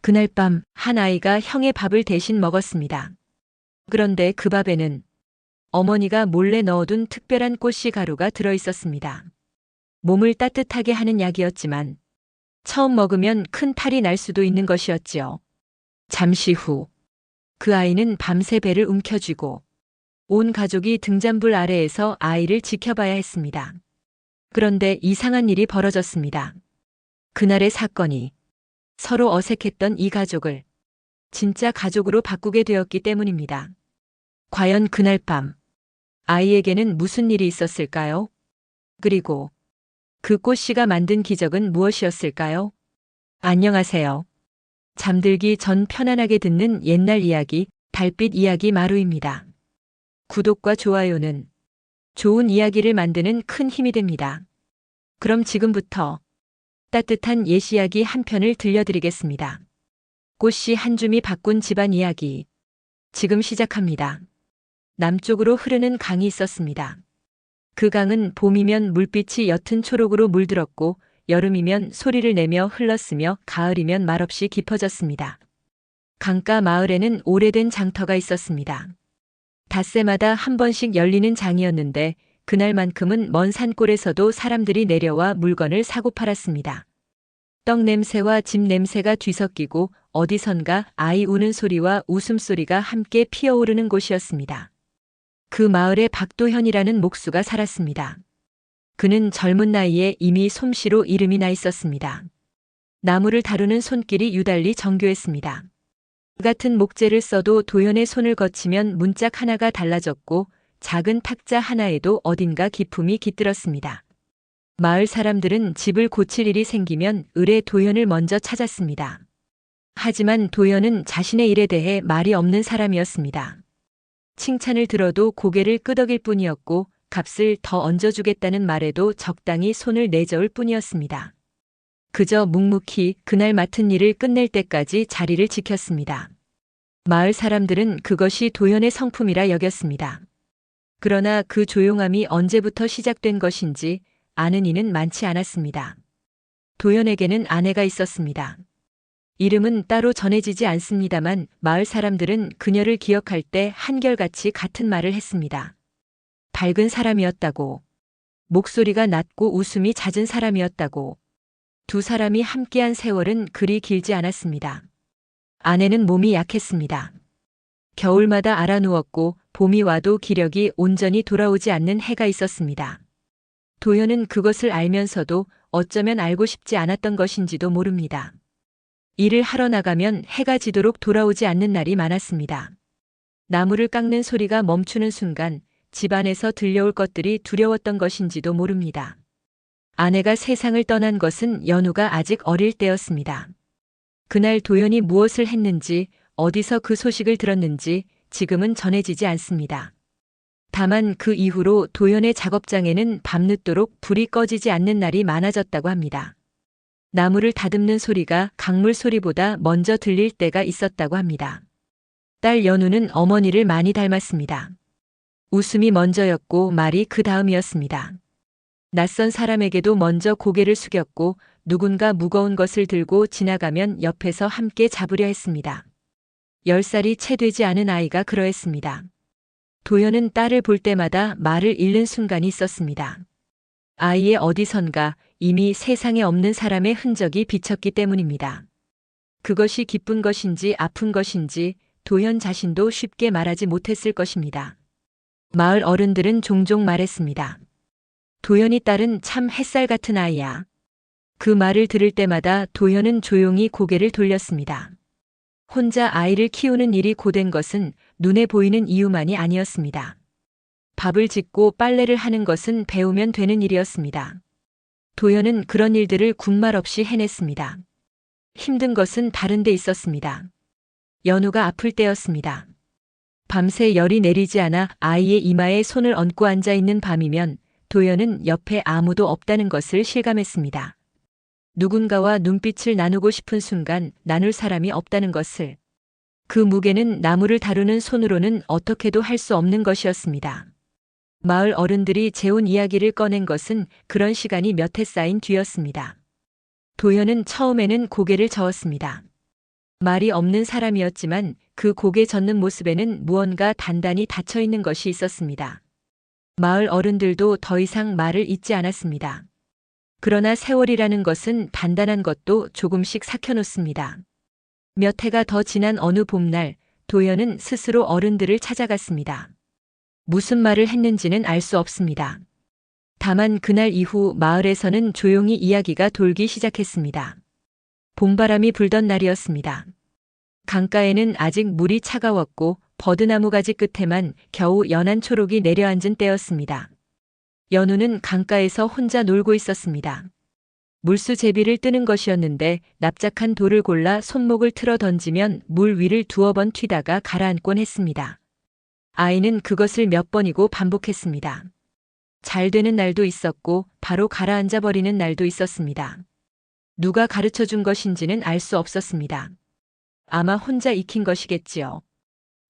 그날 밤 한 아이가 형의 밥을 대신 먹었습니다. 그런데 그 밥에는 어머니가 몰래 넣어둔 특별한 꽃씨 가루가 들어 있었습니다. 몸을 따뜻하게 하는 약이었지만 처음 먹으면 큰 탈이 날 수도 있는 것이었지요. 잠시 후 그 아이는 밤새 배를 움켜쥐고 온 가족이 등잔불 아래에서 아이를 지켜봐야 했습니다. 그런데 이상한 일이 벌어졌습니다. 그날의 사건이 서로 어색했던 이 가족을 진짜 가족으로 바꾸게 되었기 때문입니다. 과연 그날 밤 아이에게는 무슨 일이 있었을까요? 그리고 그 꽃씨가 만든 기적은 무엇이었을까요? 안녕하세요. 잠들기 전 편안하게 듣는 옛날 이야기, 달빛 이야기 마루입니다. 구독과 좋아요는 좋은 이야기를 만드는 큰 힘이 됩니다. 그럼 지금부터 따뜻한 옛 이야기 한 편을 들려드리겠습니다. 꽃씨 한 줌이 바꾼 집안 이야기. 지금 시작합니다. 남쪽으로 흐르는 강이 있었습니다. 그 강은 봄이면 물빛이 옅은 초록으로 물들었고 여름이면 소리를 내며 흘렀으며 가을이면 말없이 깊어졌습니다. 강가 마을에는 오래된 장터가 있었습니다. 닷새마다 한 번씩 열리는 장이었는데 그날만큼은 먼 산골에서도 사람들이 내려와 물건을 사고 팔았습니다. 떡 냄새와 집 냄새가 뒤섞이고 어디선가 아이 우는 소리와 웃음소리가 함께 피어오르는 곳이었습니다. 그 마을에 박도현이라는 목수가 살았습니다. 그는 젊은 나이에 이미 솜씨로 이름이 나 있었습니다. 나무를 다루는 손길이 유달리 정교했습니다. 같은 목재를 써도 도현의 손을 거치면 문짝 하나가 달라졌고 작은 탁자 하나에도 어딘가 기품이 깃들었습니다. 마을 사람들은 집을 고칠 일이 생기면 을의 도현을 먼저 찾았습니다. 하지만 도현은 자신의 일에 대해 말이 없는 사람이었습니다. 칭찬을 들어도 고개를 끄덕일 뿐이었고 값을 더 얹어주겠다는 말에도 적당히 손을 내저을 뿐이었습니다. 그저 묵묵히 그날 맡은 일을 끝낼 때까지 자리를 지켰습니다. 마을 사람들은 그것이 도현의 성품이라 여겼습니다. 그러나 그 조용함이 언제부터 시작된 것인지 아는 이는 많지 않았습니다. 도현에게는 아내가 있었습니다. 이름은 따로 전해지지 않습니다만 마을 사람들은 그녀를 기억할 때 한결같이 같은 말을 했습니다. 밝은 사람이었다고, 목소리가 낮고 웃음이 잦은 사람이었다고, 두 사람이 함께한 세월은 그리 길지 않았습니다. 아내는 몸이 약했습니다. 겨울마다 알아누웠고 봄이 와도 기력이 온전히 돌아오지 않는 해가 있었습니다. 도현은 그것을 알면서도 어쩌면 알고 싶지 않았던 것인지도 모릅니다. 일을 하러 나가면 해가 지도록 돌아오지 않는 날이 많았습니다. 나무를 깎는 소리가 멈추는 순간 집안에서 들려올 것들이 두려웠던 것인지도 모릅니다. 아내가 세상을 떠난 것은 연우가 아직 어릴 때였습니다. 그날 도현이 무엇을 했는지 어디서 그 소식을 들었는지 지금은 전해지지 않습니다. 다만 그 이후로 도현의 작업장에는 밤늦도록 불이 꺼지지 않는 날이 많아졌다고 합니다. 나무를 다듬는 소리가 강물 소리보다 먼저 들릴 때가 있었다고 합니다. 딸 연우는 어머니를 많이 닮았습니다. 웃음이 먼저였고 말이 그 다음이었습니다. 낯선 사람에게도 먼저 고개를 숙였고 누군가 무거운 것을 들고 지나가면 옆에서 함께 잡으려 했습니다. 10살이 채 되지 않은 아이가 그러했습니다. 도현은 딸을 볼 때마다 말을 잃는 순간이 있었습니다. 아이의 어디선가 이미 세상에 없는 사람의 흔적이 비쳤기 때문입니다. 그것이 기쁜 것인지 아픈 것인지 도현 자신도 쉽게 말하지 못했을 것입니다. 마을 어른들은 종종 말했습니다. 도현이 딸은 참 햇살 같은 아이야. 그 말을 들을 때마다 도현은 조용히 고개를 돌렸습니다. 혼자 아이를 키우는 일이 고된 것은 눈에 보이는 이유만이 아니었습니다. 밥을 짓고 빨래를 하는 것은 배우면 되는 일이었습니다. 도현은 그런 일들을 군말 없이 해냈습니다. 힘든 것은 다른 데 있었습니다. 연우가 아플 때였습니다. 밤새 열이 내리지 않아 아이의 이마에 손을 얹고 앉아 있는 밤이면 도현은 옆에 아무도 없다는 것을 실감했습니다. 누군가와 눈빛을 나누고 싶은 순간 나눌 사람이 없다는 것을. 그 무게는 나무를 다루는 손으로는 어떻게도 할 수 없는 것이었습니다. 마을 어른들이 재혼 이야기를 꺼낸 것은 그런 시간이 몇 해 쌓인 뒤였습니다. 도현은 처음에는 고개를 저었습니다. 말이 없는 사람이었지만 그 고개 젓는 모습에는 무언가 단단히 닫혀 있는 것이 있었습니다. 마을 어른들도 더 이상 말을 잇지 않았습니다. 그러나 세월이라는 것은 단단한 것도 조금씩 삭혀놓습니다. 몇 해가 더 지난 어느 봄날, 도연은 스스로 어른들을 찾아갔습니다. 무슨 말을 했는지는 알 수 없습니다. 다만 그날 이후 마을에서는 조용히 이야기가 돌기 시작했습니다. 봄바람이 불던 날이었습니다. 강가에는 아직 물이 차가웠고 버드나무 가지 끝에만 겨우 연한 초록이 내려앉은 때였습니다. 연우는 강가에서 혼자 놀고 있었습니다. 물수 제비를 뜨는 것이었는데 납작한 돌을 골라 손목을 틀어 던지면 물 위를 두어 번 튀다가 가라앉곤 했습니다. 아이는 그것을 몇 번이고 반복했습니다. 잘 되는 날도 있었고 바로 가라앉아 버리는 날도 있었습니다. 누가 가르쳐 준 것인지는 알 수 없었습니다. 아마 혼자 익힌 것이겠지요.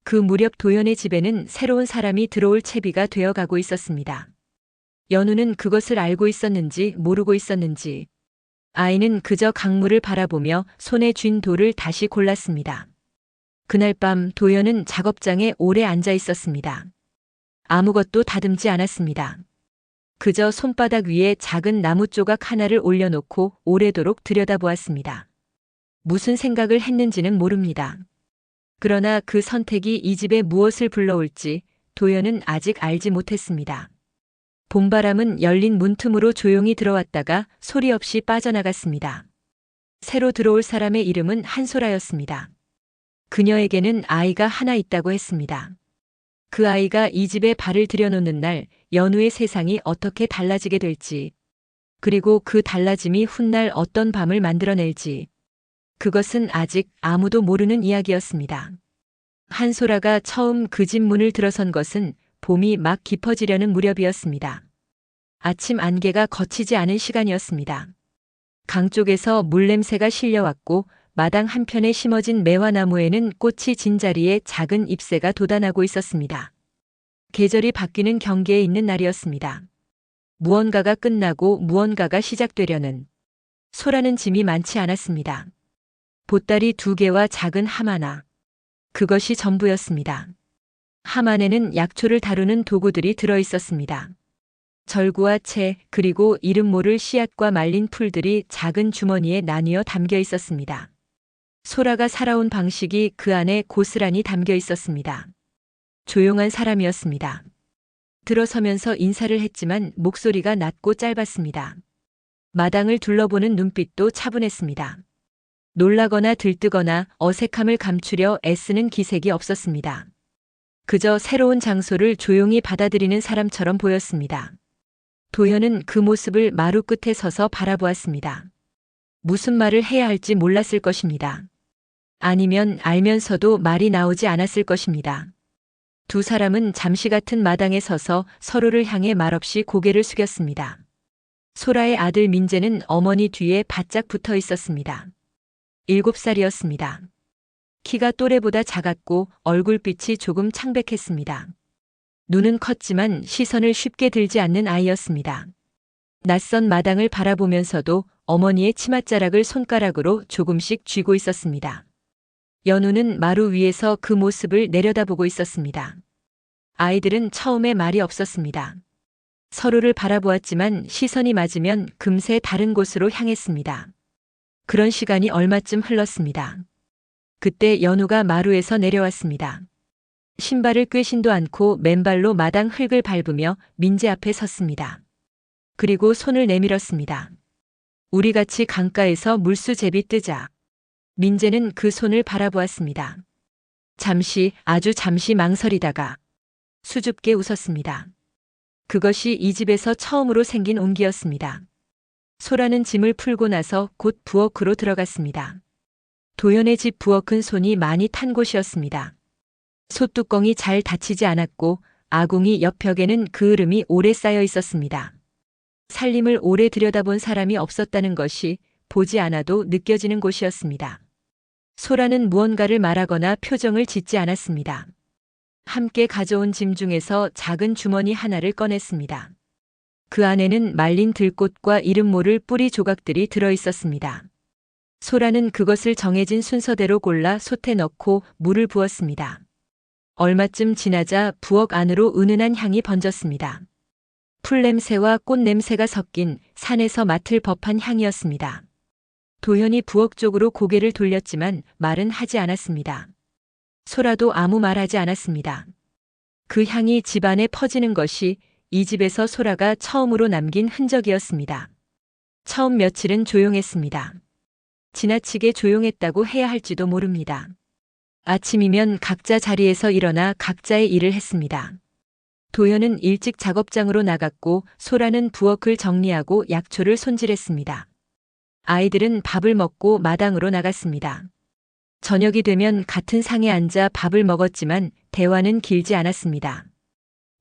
그 무렵 도연의 집에는 새로운 사람이 들어올 채비가 되어 가고 있었습니다. 연우는 그것을 알고 있었는지 모르고 있었는지 아이는 그저 강물을 바라보며 손에 쥔 돌을 다시 골랐습니다. 그날 밤 도연은 작업장에 오래 앉아 있었습니다. 아무것도 다듬지 않았습니다. 그저 손바닥 위에 작은 나무 조각 하나를 올려놓고 오래도록 들여다보았습니다. 무슨 생각을 했는지는 모릅니다. 그러나 그 선택이 이 집에 무엇을 불러올지 도연은 아직 알지 못했습니다. 봄바람은 열린 문틈으로 조용히 들어왔다가 소리 없이 빠져나갔습니다. 새로 들어올 사람의 이름은 한소라였습니다. 그녀에게는 아이가 하나 있다고 했습니다. 그 아이가 이 집에 발을 들여놓는 날 연우의 세상이 어떻게 달라지게 될지, 그리고 그 달라짐이 훗날 어떤 밤을 만들어낼지, 그것은 아직 아무도 모르는 이야기였습니다. 한소라가 처음 그 집 문을 들어선 것은 봄이 막 깊어지려는 무렵이었습니다. 아침 안개가 거치지 않은 시간이었습니다. 강 쪽에서 물냄새가 실려왔고 마당 한편에 심어진 매화나무에는 꽃이 진 자리에 작은 잎새가 돋아나고 있었습니다. 계절이 바뀌는 경계에 있는 날이었습니다. 무언가가 끝나고 무언가가 시작되려는 소라는 짐이 많지 않았습니다. 보따리 2개와 작은 함 하나. 그것이 전부였습니다. 함 안에는 약초를 다루는 도구들이 들어 있었습니다. 절구와 채, 그리고 이름 모를 씨앗과 말린 풀들이 작은 주머니에 나뉘어 담겨 있었습니다. 소라가 살아온 방식이 그 안에 고스란히 담겨 있었습니다. 조용한 사람이었습니다. 들어서면서 인사를 했지만 목소리가 낮고 짧았습니다. 마당을 둘러보는 눈빛도 차분했습니다. 놀라거나 들뜨거나 어색함을 감추려 애쓰는 기색이 없었습니다. 그저 새로운 장소를 조용히 받아들이는 사람처럼 보였습니다. 도현은 그 모습을 마루 끝에 서서 바라보았습니다. 무슨 말을 해야 할지 몰랐을 것입니다. 아니면 알면서도 말이 나오지 않았을 것입니다. 두 사람은 잠시 같은 마당에 서서 서로를 향해 말없이 고개를 숙였습니다. 소라의 아들 민재는 어머니 뒤에 바짝 붙어 있었습니다. 7살이었습니다. 키가 또래보다 작았고 얼굴빛이 조금 창백했습니다. 눈은 컸지만 시선을 쉽게 들지 않는 아이였습니다. 낯선 마당을 바라보면서도 어머니의 치맛자락을 손가락으로 조금씩 쥐고 있었습니다. 연우는 마루 위에서 그 모습을 내려다보고 있었습니다. 아이들은 처음에 말이 없었습니다. 서로를 바라보았지만 시선이 맞으면 금세 다른 곳으로 향했습니다. 그런 시간이 얼마쯤 흘렀습니다. 그때 연우가 마루에서 내려왔습니다. 신발을 꿰신도 않고 맨발로 마당 흙을 밟으며 민재 앞에 섰습니다. 그리고 손을 내밀었습니다. 우리 같이 강가에서 물수 제비 뜨자. 민재는 그 손을 바라보았습니다. 잠시, 아주 잠시 망설이다가 수줍게 웃었습니다. 그것이 이 집에서 처음으로 생긴 온기였습니다. 소라는 짐을 풀고 나서 곧 부엌으로 들어갔습니다. 도연의 집 부엌은 손이 많이 탄 곳이었습니다. 솥뚜껑이 잘 닫히지 않았고 아궁이 옆 벽에는 그을음이 오래 쌓여 있었습니다. 살림을 오래 들여다본 사람이 없었다는 것이 보지 않아도 느껴지는 곳이었습니다. 소라는 무언가를 말하거나 표정을 짓지 않았습니다. 함께 가져온 짐 중에서 작은 주머니 하나를 꺼냈습니다. 그 안에는 말린 들꽃과 이름 모를 뿌리 조각들이 들어 있었습니다. 소라는 그것을 정해진 순서대로 골라 솥에 넣고 물을 부었습니다. 얼마쯤 지나자 부엌 안으로 은은한 향이 번졌습니다. 풀냄새와 꽃냄새가 섞인 산에서 맡을 법한 향이었습니다. 도현이 부엌 쪽으로 고개를 돌렸지만 말은 하지 않았습니다. 소라도 아무 말하지 않았습니다. 그 향이 집안에 퍼지는 것이 이 집에서 소라가 처음으로 남긴 흔적이었습니다. 처음 며칠은 조용했습니다. 지나치게 조용했다고 해야 할지도 모릅니다. 아침이면 각자 자리에서 일어나 각자의 일을 했습니다. 도현은 일찍 작업장으로 나갔고 소라는 부엌을 정리하고 약초를 손질했습니다. 아이들은 밥을 먹고 마당으로 나갔습니다. 저녁이 되면 같은 상에 앉아 밥을 먹었지만 대화는 길지 않았습니다.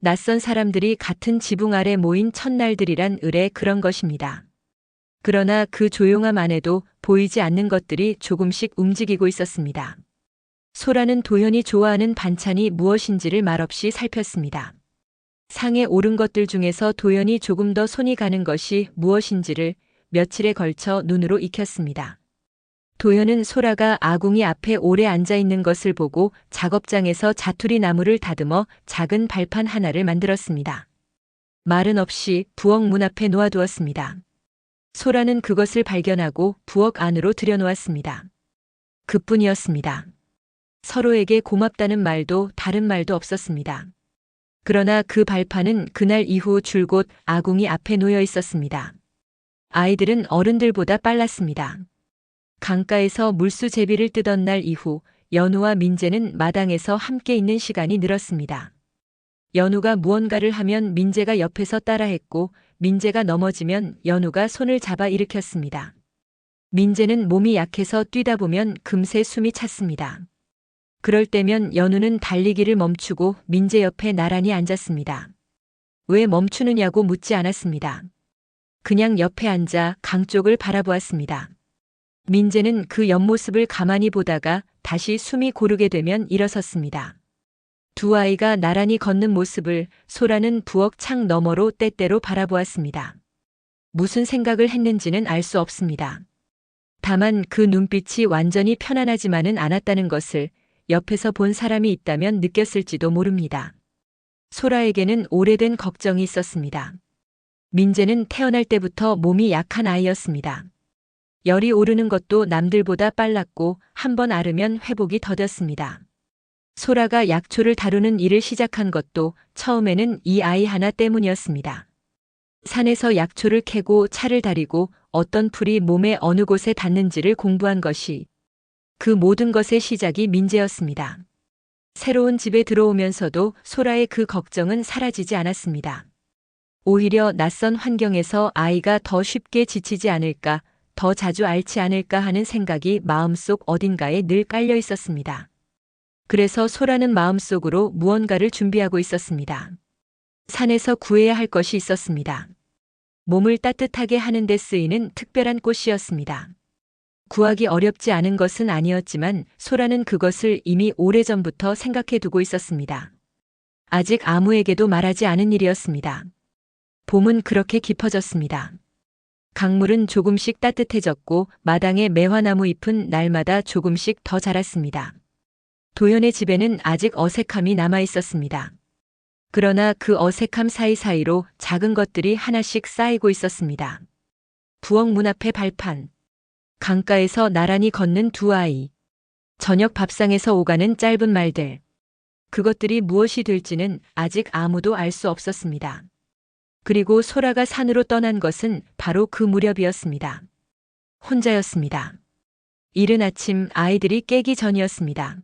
낯선 사람들이 같은 지붕 아래 모인 첫날들이란 의례 그런 것입니다. 그러나 그 조용함 안에도 보이지 않는 것들이 조금씩 움직이고 있었습니다. 소라는 도현이 좋아하는 반찬이 무엇인지를 말없이 살폈습니다. 상에 오른 것들 중에서 도현이 조금 더 손이 가는 것이 무엇인지를 며칠에 걸쳐 눈으로 익혔습니다. 도현은 소라가 아궁이 앞에 오래 앉아 있는 것을 보고 작업장에서 자투리 나무를 다듬어 작은 발판 하나를 만들었습니다. 말은 없이 부엌 문 앞에 놓아두었습니다. 소라는 그것을 발견하고 부엌 안으로 들여놓았습니다. 그뿐이었습니다. 서로에게 고맙다는 말도 다른 말도 없었습니다. 그러나 그 발판은 그날 이후 줄곧 아궁이 앞에 놓여 있었습니다. 아이들은 어른들보다 빨랐습니다. 강가에서 물수 제비를 뜨던 날 이후 연우와 민재는 마당에서 함께 있는 시간이 늘었습니다. 연우가 무언가를 하면 민재가 옆에서 따라했고 민재가 넘어지면 연우가 손을 잡아 일으켰습니다. 민재는 몸이 약해서 뛰다 보면 금세 숨이 찼습니다. 그럴 때면 연우는 달리기를 멈추고 민재 옆에 나란히 앉았습니다. 왜 멈추느냐고 묻지 않았습니다. 그냥 옆에 앉아 강 쪽을 바라보았습니다. 민재는 그 옆모습을 가만히 보다가 다시 숨이 고르게 되면 일어섰습니다. 두 아이가 나란히 걷는 모습을 소라는 부엌 창 너머로 때때로 바라보았습니다. 무슨 생각을 했는지는 알 수 없습니다. 다만 그 눈빛이 완전히 편안하지만은 않았다는 것을 옆에서 본 사람이 있다면 느꼈을지도 모릅니다. 소라에게는 오래된 걱정이 있었습니다. 민재는 태어날 때부터 몸이 약한 아이였습니다. 열이 오르는 것도 남들보다 빨랐고 한 번 앓으면 회복이 더뎠습니다. 소라가 약초를 다루는 일을 시작한 것도 처음에는 이 아이 하나 때문이었습니다. 산에서 약초를 캐고 차를 다리고 어떤 풀이 몸의 어느 곳에 닿는지를 공부한 것이 그 모든 것의 시작이 민재였습니다. 새로운 집에 들어오면서도 소라의 그 걱정은 사라지지 않았습니다. 오히려 낯선 환경에서 아이가 더 쉽게 지치지 않을까, 더 자주 앓지 않을까 하는 생각이 마음속 어딘가에 늘 깔려 있었습니다. 그래서 소라는 마음속으로 무언가를 준비하고 있었습니다. 산에서 구해야 할 것이 있었습니다. 몸을 따뜻하게 하는 데 쓰이는 특별한 꽃이었습니다. 구하기 어렵지 않은 것은 아니었지만 소라는 그것을 이미 오래전부터 생각해 두고 있었습니다. 아직 아무에게도 말하지 않은 일이었습니다. 봄은 그렇게 깊어졌습니다. 강물은 조금씩 따뜻해졌고 마당의 매화나무 잎은 날마다 조금씩 더 자랐습니다. 도연의 집에는 아직 어색함이 남아 있었습니다. 그러나 그 어색함 사이사이로 작은 것들이 하나씩 쌓이고 있었습니다. 부엌 문 앞의 발판, 강가에서 나란히 걷는 두 아이, 저녁 밥상에서 오가는 짧은 말들. 그것들이 무엇이 될지는 아직 아무도 알 수 없었습니다. 그리고 소라가 산으로 떠난 것은 바로 그 무렵이었습니다. 혼자였습니다. 이른 아침 아이들이 깨기 전이었습니다.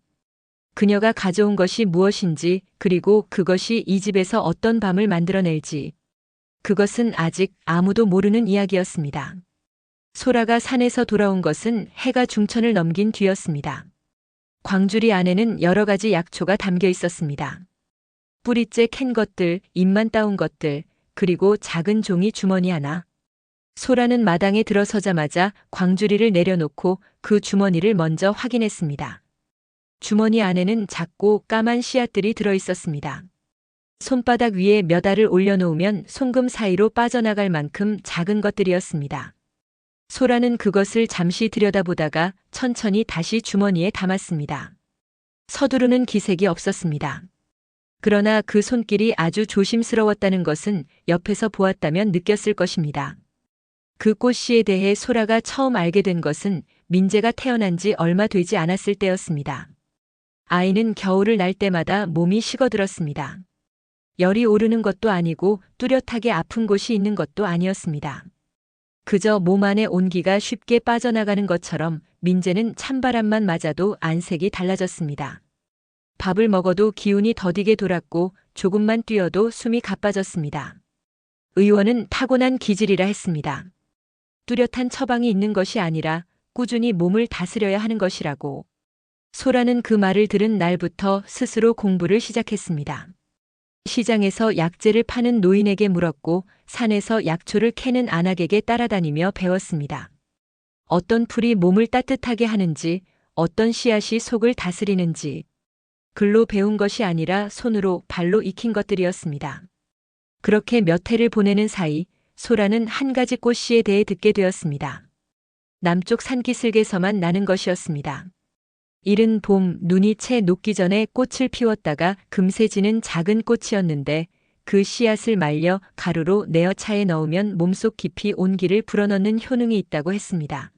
그녀가 가져온 것이 무엇인지 그리고 그것이 이 집에서 어떤 밤을 만들어낼지 그것은 아직 아무도 모르는 이야기였습니다. 소라가 산에서 돌아온 것은 해가 중천을 넘긴 뒤였습니다. 광주리 안에는 여러 가지 약초가 담겨 있었습니다. 뿌리째 캔 것들, 잎만 따온 것들, 그리고 작은 종이 주머니 하나. 소라는 마당에 들어서자마자 광주리를 내려놓고 그 주머니를 먼저 확인했습니다. 주머니 안에는 작고 까만 씨앗들이 들어 있었습니다. 손바닥 위에 몇 알을 올려놓으면 송금 사이로 빠져나갈 만큼 작은 것들이었습니다. 소라는 그것을 잠시 들여다보다가 천천히 다시 주머니에 담았습니다. 서두르는 기색이 없었습니다. 그러나 그 손길이 아주 조심스러웠다는 것은 옆에서 보았다면 느꼈을 것입니다. 그 꽃씨에 대해 소라가 처음 알게 된 것은 민재가 태어난 지 얼마 되지 않았을 때였습니다. 아이는 겨울을 날 때마다 몸이 식어들었습니다. 열이 오르는 것도 아니고 뚜렷하게 아픈 곳이 있는 것도 아니었습니다. 그저 몸 안에 온기가 쉽게 빠져나가는 것처럼 민재는 찬바람만 맞아도 안색이 달라졌습니다. 밥을 먹어도 기운이 더디게 돌았고 조금만 뛰어도 숨이 가빠졌습니다. 의원은 타고난 기질이라 했습니다. 뚜렷한 처방이 있는 것이 아니라 꾸준히 몸을 다스려야 하는 것이라고. 소라는 그 말을 들은 날부터 스스로 공부를 시작했습니다. 시장에서 약재를 파는 노인에게 물었고 산에서 약초를 캐는 안악에게 따라다니며 배웠습니다. 어떤 풀이 몸을 따뜻하게 하는지, 어떤 씨앗이 속을 다스리는지, 글로 배운 것이 아니라 손으로 발로 익힌 것들이었습니다. 그렇게 몇 해를 보내는 사이 소라는 한 가지 꽃씨에 대해 듣게 되었습니다. 남쪽 산기슭에서만 나는 것이었습니다. 이른 봄 눈이 채 녹기 전에 꽃을 피웠다가 금세 지는 작은 꽃이었는데 그 씨앗을 말려 가루로 내어 차에 넣으면 몸속 깊이 온기를 불어넣는 효능이 있다고 했습니다.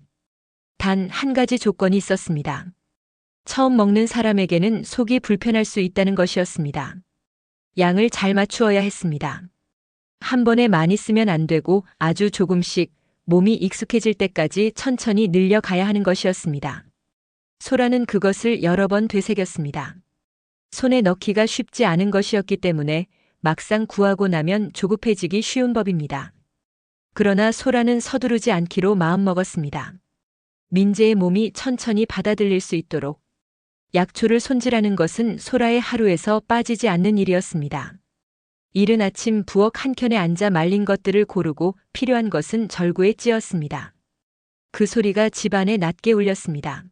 단 한 가지 조건이 있었습니다. 처음 먹는 사람에게는 속이 불편할 수 있다는 것이었습니다. 양을 잘 맞추어야 했습니다. 한 번에 많이 쓰면 안 되고 아주 조금씩 몸이 익숙해질 때까지 천천히 늘려가야 하는 것이었습니다. 소라는 그것을 여러 번 되새겼습니다. 손에 넣기가 쉽지 않은 것이었기 때문에 막상 구하고 나면 조급해지기 쉬운 법입니다. 그러나 소라는 서두르지 않기로 마음먹었습니다. 민재의 몸이 천천히 받아들일 수 있도록 약초를 손질하는 것은 소라의 하루에서 빠지지 않는 일이었습니다. 이른 아침 부엌 한켠에 앉아 말린 것들을 고르고 필요한 것은 절구에 찧었습니다. 그 소리가 집안에 낮게 울렸습니다.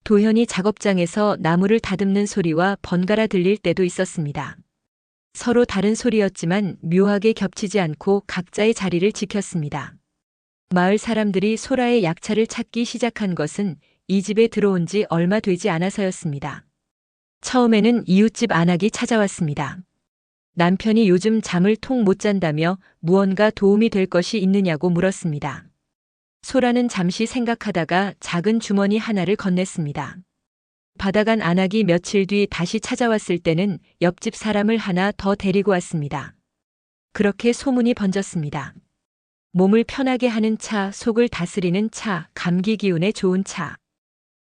도현이 작업장에서 나무를 다듬는 소리와 번갈아 들릴 때도 있었습니다. 서로 다른 소리였지만 묘하게 겹치지 않고 각자의 자리를 지켰습니다. 마을 사람들이 소라의 약차를 찾기 시작한 것은 이 집에 들어온 지 얼마 되지 않아서였습니다. 처음에는 이웃집 안악이 찾아왔습니다. 남편이 요즘 잠을 통 못 잔다며 무언가 도움이 될 것이 있느냐고 물었습니다. 소라는 잠시 생각하다가 작은 주머니 하나를 건넸습니다. 받아간 안악이 며칠 뒤 다시 찾아왔을 때는 옆집 사람을 하나 더 데리고 왔습니다. 그렇게 소문이 번졌습니다. 몸을 편하게 하는 차, 속을 다스리는 차, 감기 기운에 좋은 차.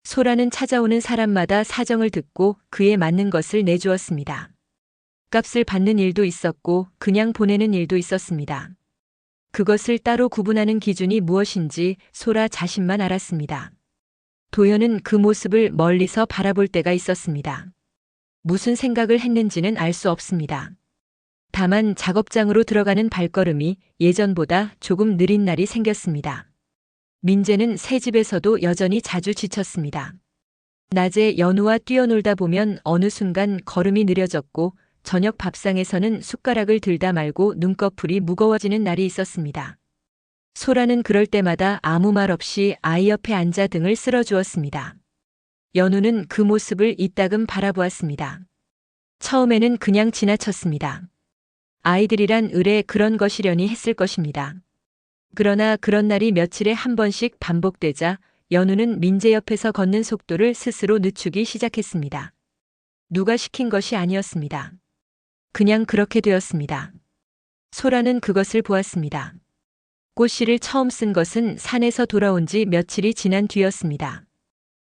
소라는 찾아오는 사람마다 사정을 듣고 그에 맞는 것을 내주었습니다. 값을 받는 일도 있었고 그냥 보내는 일도 있었습니다. 그것을 따로 구분하는 기준이 무엇인지 소라 자신만 알았습니다. 도연은 그 모습을 멀리서 바라볼 때가 있었습니다. 무슨 생각을 했는지는 알 수 없습니다. 다만 작업장으로 들어가는 발걸음이 예전보다 조금 느린 날이 생겼습니다. 민재는 새 집에서도 여전히 자주 지쳤습니다. 낮에 연우와 뛰어놀다 보면 어느 순간 걸음이 느려졌고 저녁 밥상에서는 숟가락을 들다 말고 눈꺼풀이 무거워지는 날이 있었습니다. 소라는 그럴 때마다 아무 말 없이 아이 옆에 앉아 등을 쓸어주었습니다. 연우는 그 모습을 이따금 바라보았습니다. 처음에는 그냥 지나쳤습니다. 아이들이란 의뢰 그런 것이려니 했을 것입니다. 그러나 그런 날이 며칠에 한 번씩 반복되자 연우는 민재 옆에서 걷는 속도를 스스로 늦추기 시작했습니다. 누가 시킨 것이 아니었습니다. 그냥 그렇게 되었습니다. 소라는 그것을 보았습니다. 꽃씨를 처음 쓴 것은 산에서 돌아온 지 며칠이 지난 뒤였습니다.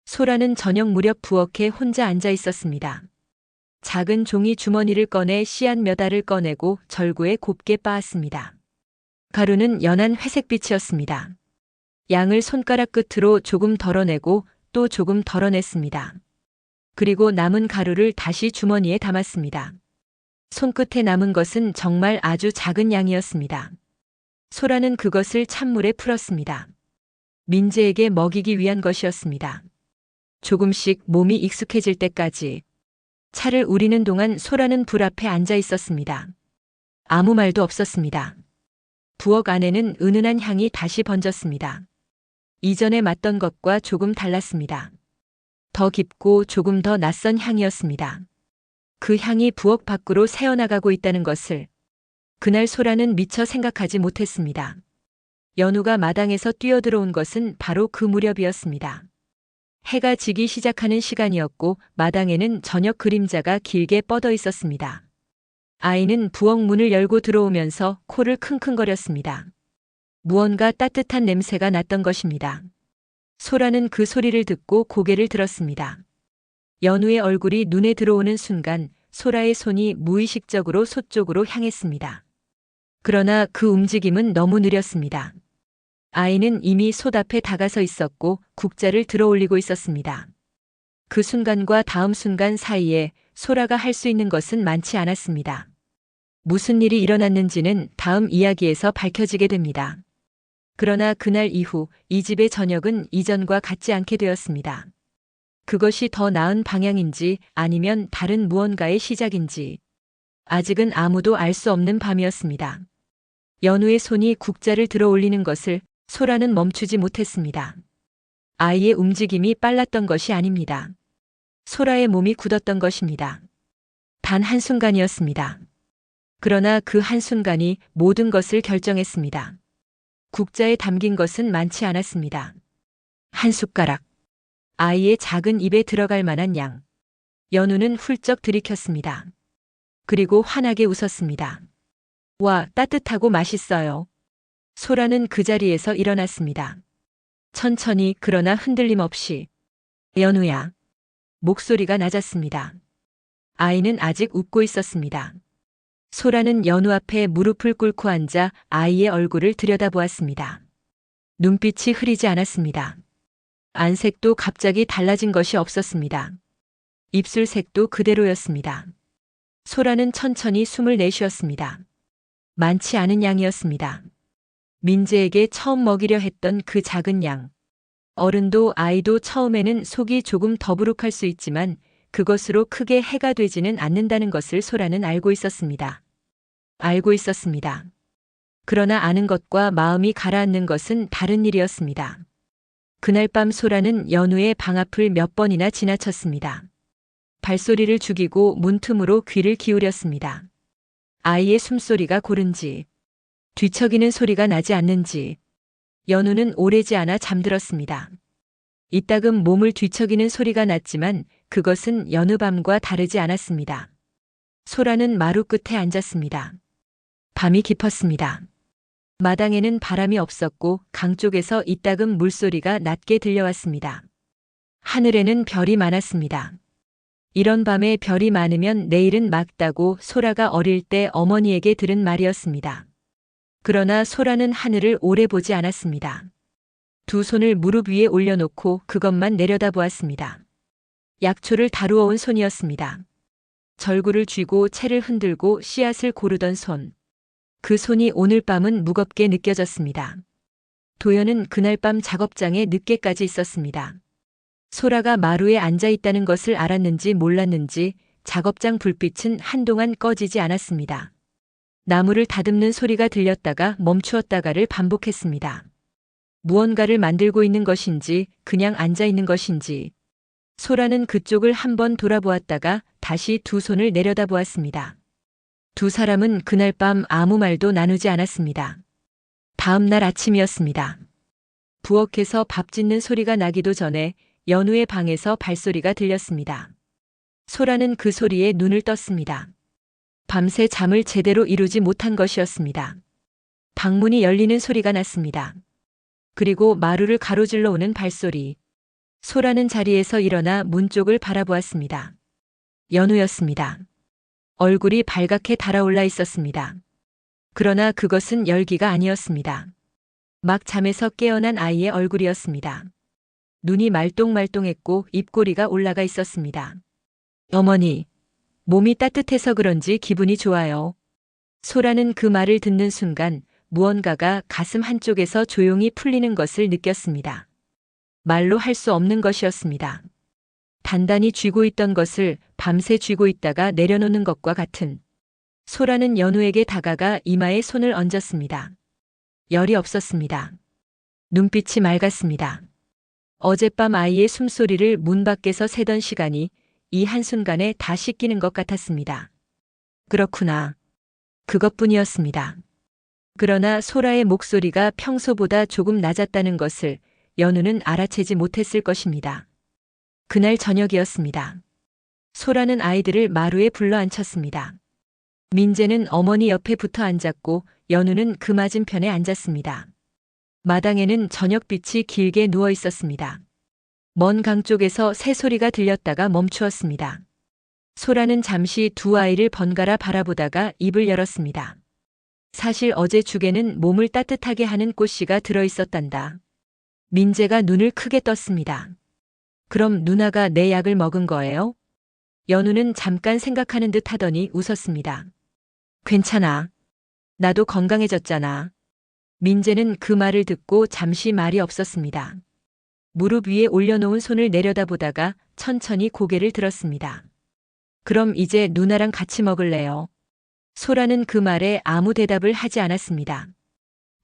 소라는 저녁 무렵 부엌에 혼자 앉아 있었습니다. 작은 종이 주머니를 꺼내 씨앗 몇 알을 꺼내고 절구에 곱게 빻았습니다. 가루는 연한 회색빛이었습니다. 양을 손가락 끝으로 조금 덜어내고 또 조금 덜어냈습니다. 그리고 남은 가루를 다시 주머니에 담았습니다. 손끝에 남은 것은 정말 아주 작은 양이었습니다. 소라는 그것을 찬물에 풀었습니다. 민재에게 먹이기 위한 것이었습니다. 조금씩 몸이 익숙해질 때까지. 차를 우리는 동안 소라는 불 앞에 앉아 있었습니다. 아무 말도 없었습니다. 부엌 안에는 은은한 향이 다시 번졌습니다. 이전에 맡던 것과 조금 달랐습니다. 더 깊고 조금 더 낯선 향이었습니다. 그 향이 부엌 밖으로 새어나가고 있다는 것을 그날 소라는 미처 생각하지 못했습니다. 연우가 마당에서 뛰어들어온 것은 바로 그 무렵이었습니다. 해가 지기 시작하는 시간이었고 마당에는 저녁 그림자가 길게 뻗어 있었습니다. 아이는 부엌 문을 열고 들어오면서 코를 킁킁거렸습니다. 무언가 따뜻한 냄새가 났던 것입니다. 소라는 그 소리를 듣고 고개를 들었습니다. 연우의 얼굴이 눈에 들어오는 순간 소라의 손이 무의식적으로 소 쪽으로 향했습니다. 그러나 그 움직임은 너무 느렸습니다. 아이는 이미 솥 앞에 다가서 있었고 국자를 들어 올리고 있었습니다. 그 순간과 다음 순간 사이에 소라가 할 수 있는 것은 많지 않았습니다. 무슨 일이 일어났는지는 다음 이야기에서 밝혀지게 됩니다. 그러나 그날 이후 이 집의 저녁은 이전과 같지 않게 되었습니다. 그것이 더 나은 방향인지 아니면 다른 무언가의 시작인지 아직은 아무도 알 수 없는 밤이었습니다. 연우의 손이 국자를 들어 올리는 것을 소라는 멈추지 못했습니다. 아이의 움직임이 빨랐던 것이 아닙니다. 소라의 몸이 굳었던 것입니다. 단 한순간이었습니다. 그러나 그 한순간이 모든 것을 결정했습니다. 국자에 담긴 것은 많지 않았습니다. 한 숟가락. 아이의 작은 입에 들어갈 만한 양. 연우는 훌쩍 들이켰습니다. 그리고 환하게 웃었습니다. 와, 따뜻하고 맛있어요. 소라는 그 자리에서 일어났습니다. 천천히 그러나 흔들림 없이. 연우야. 목소리가 낮았습니다. 아이는 아직 웃고 있었습니다. 소라는 연우 앞에 무릎을 꿇고 앉아 아이의 얼굴을 들여다보았습니다. 눈빛이 흐리지 않았습니다. 안색도 갑자기 달라진 것이 없었습니다. 입술 색도 그대로였습니다. 소라는 천천히 숨을 내쉬었습니다. 많지 않은 양이었습니다. 민재에게 처음 먹이려 했던 그 작은 양. 어른도 아이도 처음에는 속이 조금 더부룩할 수 있지만 그것으로 크게 해가 되지는 않는다는 것을 소라는 알고 있었습니다. 알고 있었습니다. 그러나 아는 것과 마음이 가라앉는 것은 다른 일이었습니다. 그날 밤 소라는 연우의 방 앞을 몇 번이나 지나쳤습니다. 발소리를 죽이고 문틈으로 귀를 기울였습니다. 아이의 숨소리가 고른지, 뒤척이는 소리가 나지 않는지. 연우는 오래지 않아 잠들었습니다. 이따금 몸을 뒤척이는 소리가 났지만 그것은 여느 밤과 다르지 않았습니다. 소라는 마루 끝에 앉았습니다. 밤이 깊었습니다. 마당에는 바람이 없었고 강 쪽에서 이따금 물소리가 낮게 들려왔습니다. 하늘에는 별이 많았습니다. 이런 밤에 별이 많으면 내일은 맑다고 소라가 어릴 때 어머니에게 들은 말이었습니다. 그러나 소라는 하늘을 오래 보지 않았습니다. 두 손을 무릎 위에 올려놓고 그것만 내려다보았습니다. 약초를 다루어 온 손이었습니다. 절구를 쥐고 채를 흔들고 씨앗을 고르던 손. 그 손이 오늘 밤은 무겁게 느껴졌습니다. 도연은 그날 밤 작업장에 늦게까지 있었습니다. 소라가 마루에 앉아 있다는 것을 알았는지 몰랐는지 작업장 불빛은 한동안 꺼지지 않았습니다. 나무를 다듬는 소리가 들렸다가 멈추었다가를 반복했습니다. 무언가를 만들고 있는 것인지 그냥 앉아 있는 것인지. 소라는 그쪽을 한번 돌아보았다가 다시 두 손을 내려다보았습니다. 두 사람은 그날 밤 아무 말도 나누지 않았습니다. 다음 날 아침이었습니다. 부엌에서 밥 짓는 소리가 나기도 전에 연우의 방에서 발소리가 들렸습니다. 소라는 그 소리에 눈을 떴습니다. 밤새 잠을 제대로 이루지 못한 것이었습니다. 방문이 열리는 소리가 났습니다. 그리고 마루를 가로질러 오는 발소리. 소라는 자리에서 일어나 문 쪽을 바라보았습니다. 연우였습니다. 얼굴이 발갛게 달아올라 있었습니다. 그러나 그것은 열기가 아니었습니다. 막 잠에서 깨어난 아이의 얼굴이었습니다. 눈이 말똥말똥했고 입꼬리가 올라가 있었습니다. 어머니, 몸이 따뜻해서 그런지 기분이 좋아요. 소라는 그 말을 듣는 순간 무언가가 가슴 한쪽에서 조용히 풀리는 것을 느꼈습니다. 말로 할 수 없는 것이었습니다. 단단히 쥐고 있던 것을 밤새 쥐고 있다가 내려놓는 것과 같은. 소라는 연우에게 다가가 이마에 손을 얹었습니다. 열이 없었습니다. 눈빛이 맑았습니다. 어젯밤 아이의 숨소리를 문 밖에서 새던 시간이 이 한순간에 다 씻기는 것 같았습니다. 그렇구나. 그것뿐이었습니다. 그러나 소라의 목소리가 평소보다 조금 낮았다는 것을 연우는 알아채지 못했을 것입니다. 그날 저녁이었습니다. 소라는 아이들을 마루에 불러앉혔습니다. 민재는 어머니 옆에 붙어 앉았고 연우는 그 맞은편에 앉았습니다. 마당에는 저녁빛이 길게 누워 있었습니다. 먼 강 쪽에서 새소리가 들렸다가 멈추었습니다. 소라는 잠시 두 아이를 번갈아 바라보다가 입을 열었습니다. 사실 어제 죽에는 몸을 따뜻하게 하는 꽃씨가 들어있었단다. 민재가 눈을 크게 떴습니다. 그럼 누나가 내 약을 먹은 거예요? 연우는 잠깐 생각하는 듯 하더니 웃었습니다. 괜찮아. 나도 건강해졌잖아. 민재는 그 말을 듣고 잠시 말이 없었습니다. 무릎 위에 올려놓은 손을 내려다보다가 천천히 고개를 들었습니다. 그럼 이제 누나랑 같이 먹을래요? 소라는 그 말에 아무 대답을 하지 않았습니다.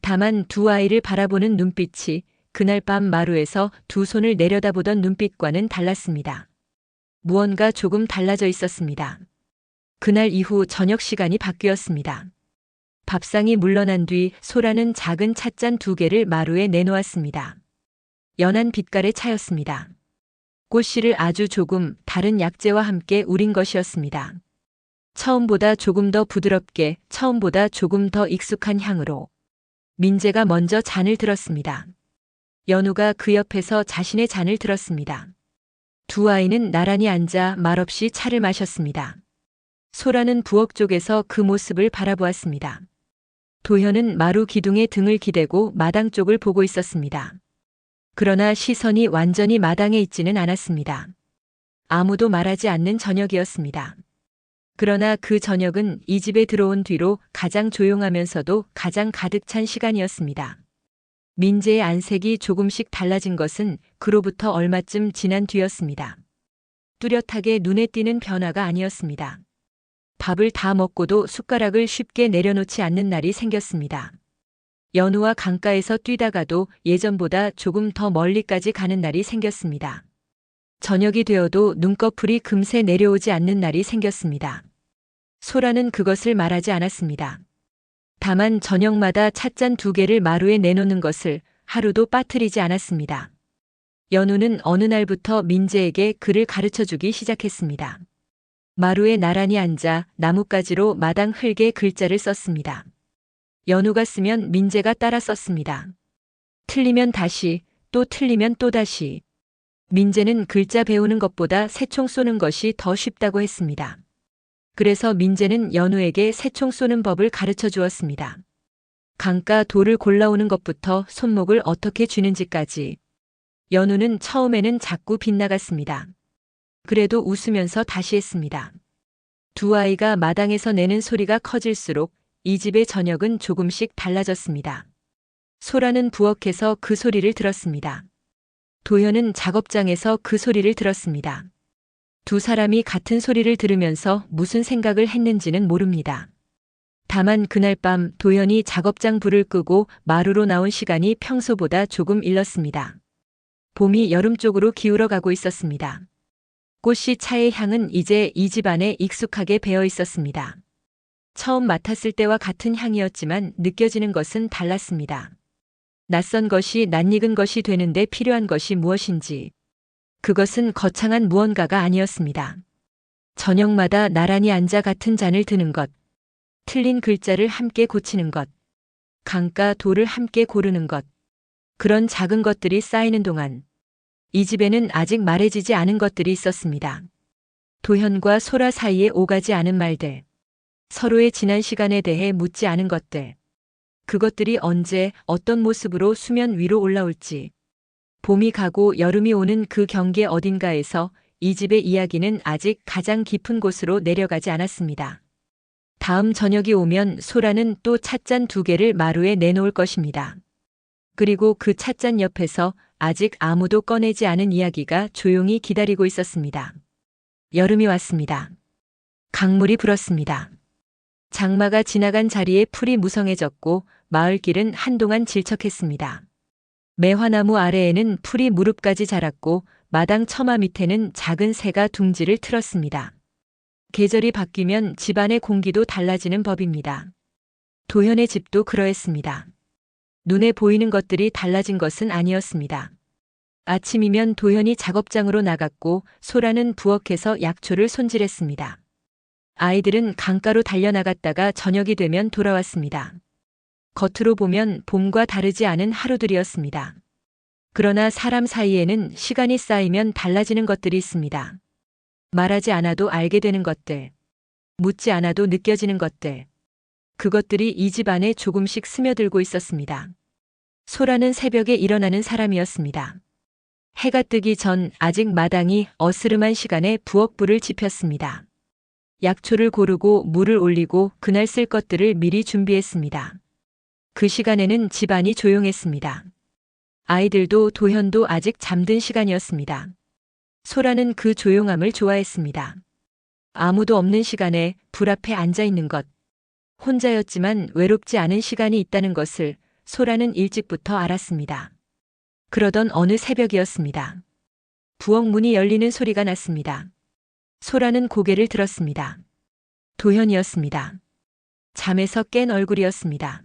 다만 두 아이를 바라보는 눈빛이 그날 밤 마루에서 두 손을 내려다보던 눈빛과는 달랐습니다. 무언가 조금 달라져 있었습니다. 그날 이후 저녁 시간이 바뀌었습니다. 밥상이 물러난 뒤 소라는 작은 찻잔 두 개를 마루에 내놓았습니다. 연한 빛깔의 차였습니다. 꽃씨를 아주 조금 다른 약재와 함께 우린 것이었습니다. 처음보다 조금 더 부드럽게, 처음보다 조금 더 익숙한 향으로. 민재가 먼저 잔을 들었습니다. 연우가 그 옆에서 자신의 잔을 들었습니다. 두 아이는 나란히 앉아 말없이 차를 마셨습니다. 소라는 부엌 쪽에서 그 모습을 바라보았습니다. 도현은 마루 기둥에 등을 기대고 마당 쪽을 보고 있었습니다. 그러나 시선이 완전히 마당에 있지는 않았습니다. 아무도 말하지 않는 저녁이었습니다. 그러나 그 저녁은 이 집에 들어온 뒤로 가장 조용하면서도 가장 가득 찬 시간이었습니다. 민재의 안색이 조금씩 달라진 것은 그로부터 얼마쯤 지난 뒤였습니다. 뚜렷하게 눈에 띄는 변화가 아니었습니다. 밥을 다 먹고도 숟가락을 쉽게 내려놓지 않는 날이 생겼습니다. 연우와 강가에서 뛰다가도 예전보다 조금 더 멀리까지 가는 날이 생겼습니다. 저녁이 되어도 눈꺼풀이 금세 내려오지 않는 날이 생겼습니다. 소라는 그것을 말하지 않았습니다. 다만 저녁마다 찻잔 두 개를 마루에 내놓는 것을 하루도 빠뜨리지 않았습니다. 연우는 어느 날부터 민재에게 글을 가르쳐주기 시작했습니다. 마루에 나란히 앉아 나뭇가지로 마당 흙에 글자를 썼습니다. 연우가 쓰면 민재가 따라 썼습니다. 틀리면 다시, 또 틀리면 또다시. 민재는 글자 배우는 것보다 새총 쏘는 것이 더 쉽다고 했습니다. 그래서 민재는 연우에게 새총 쏘는 법을 가르쳐 주었습니다. 강가 돌을 골라오는 것부터 손목을 어떻게 쥐는지까지. 연우는 처음에는 자꾸 빗나갔습니다. 그래도 웃으면서 다시 했습니다. 두 아이가 마당에서 내는 소리가 커질수록 이 집의 저녁은 조금씩 달라졌습니다. 소라는 부엌에서 그 소리를 들었습니다. 도현은 작업장에서 그 소리를 들었습니다. 두 사람이 같은 소리를 들으면서 무슨 생각을 했는지는 모릅니다. 다만 그날 밤 도현이 작업장 불을 끄고 마루로 나온 시간이 평소보다 조금 일렀습니다. 봄이 여름 쪽으로 기울어 가고 있었습니다. 꽃씨 차의 향은 이제 이 집 안에 익숙하게 배어 있었습니다. 처음 맡았을 때와 같은 향이었지만 느껴지는 것은 달랐습니다. 낯선 것이 낯익은 것이 되는데 필요한 것이 무엇인지. 그것은 거창한 무언가가 아니었습니다. 저녁마다 나란히 앉아 같은 잔을 드는 것, 틀린 글자를 함께 고치는 것, 강가 돌을 함께 고르는 것, 그런 작은 것들이 쌓이는 동안 이 집에는 아직 말해지지 않은 것들이 있었습니다. 도현과 소라 사이에 오가지 않은 말들, 서로의 지난 시간에 대해 묻지 않은 것들, 그것들이 언제 어떤 모습으로 수면 위로 올라올지. 봄이 가고 여름이 오는 그 경계 어딘가에서 이 집의 이야기는 아직 가장 깊은 곳으로 내려가지 않았습니다. 다음 저녁이 오면 소라는 또 찻잔 두 개를 마루에 내놓을 것입니다. 그리고 그 찻잔 옆에서 아직 아무도 꺼내지 않은 이야기가 조용히 기다리고 있었습니다. 여름이 왔습니다. 강물이 불었습니다. 장마가 지나간 자리에 풀이 무성해졌고 마을길은 한동안 질척했습니다. 매화나무 아래에는 풀이 무릎까지 자랐고 마당 처마 밑에는 작은 새가 둥지를 틀었습니다. 계절이 바뀌면 집안의 공기도 달라지는 법입니다. 도현의 집도 그러했습니다. 눈에 보이는 것들이 달라진 것은 아니었습니다. 아침이면 도현이 작업장으로 나갔고 소라는 부엌에서 약초를 손질했습니다. 아이들은 강가로 달려나갔다가 저녁이 되면 돌아왔습니다. 겉으로 보면 봄과 다르지 않은 하루들이었습니다. 그러나 사람 사이에는 시간이 쌓이면 달라지는 것들이 있습니다. 말하지 않아도 알게 되는 것들, 묻지 않아도 느껴지는 것들, 그것들이 이 집 안에 조금씩 스며들고 있었습니다. 소라는 새벽에 일어나는 사람이었습니다. 해가 뜨기 전 아직 마당이 어스름한 시간에 부엌불을 지폈습니다. 약초를 고르고 물을 올리고 그날 쓸 것들을 미리 준비했습니다. 그 시간에는 집안이 조용했습니다. 아이들도 도현도 아직 잠든 시간이었습니다. 소라는 그 조용함을 좋아했습니다. 아무도 없는 시간에 불 앞에 앉아 있는 것, 혼자였지만 외롭지 않은 시간이 있다는 것을 소라는 일찍부터 알았습니다. 그러던 어느 새벽이었습니다. 부엌 문이 열리는 소리가 났습니다. 소라는 고개를 들었습니다. 도현이었습니다. 잠에서 깬 얼굴이었습니다.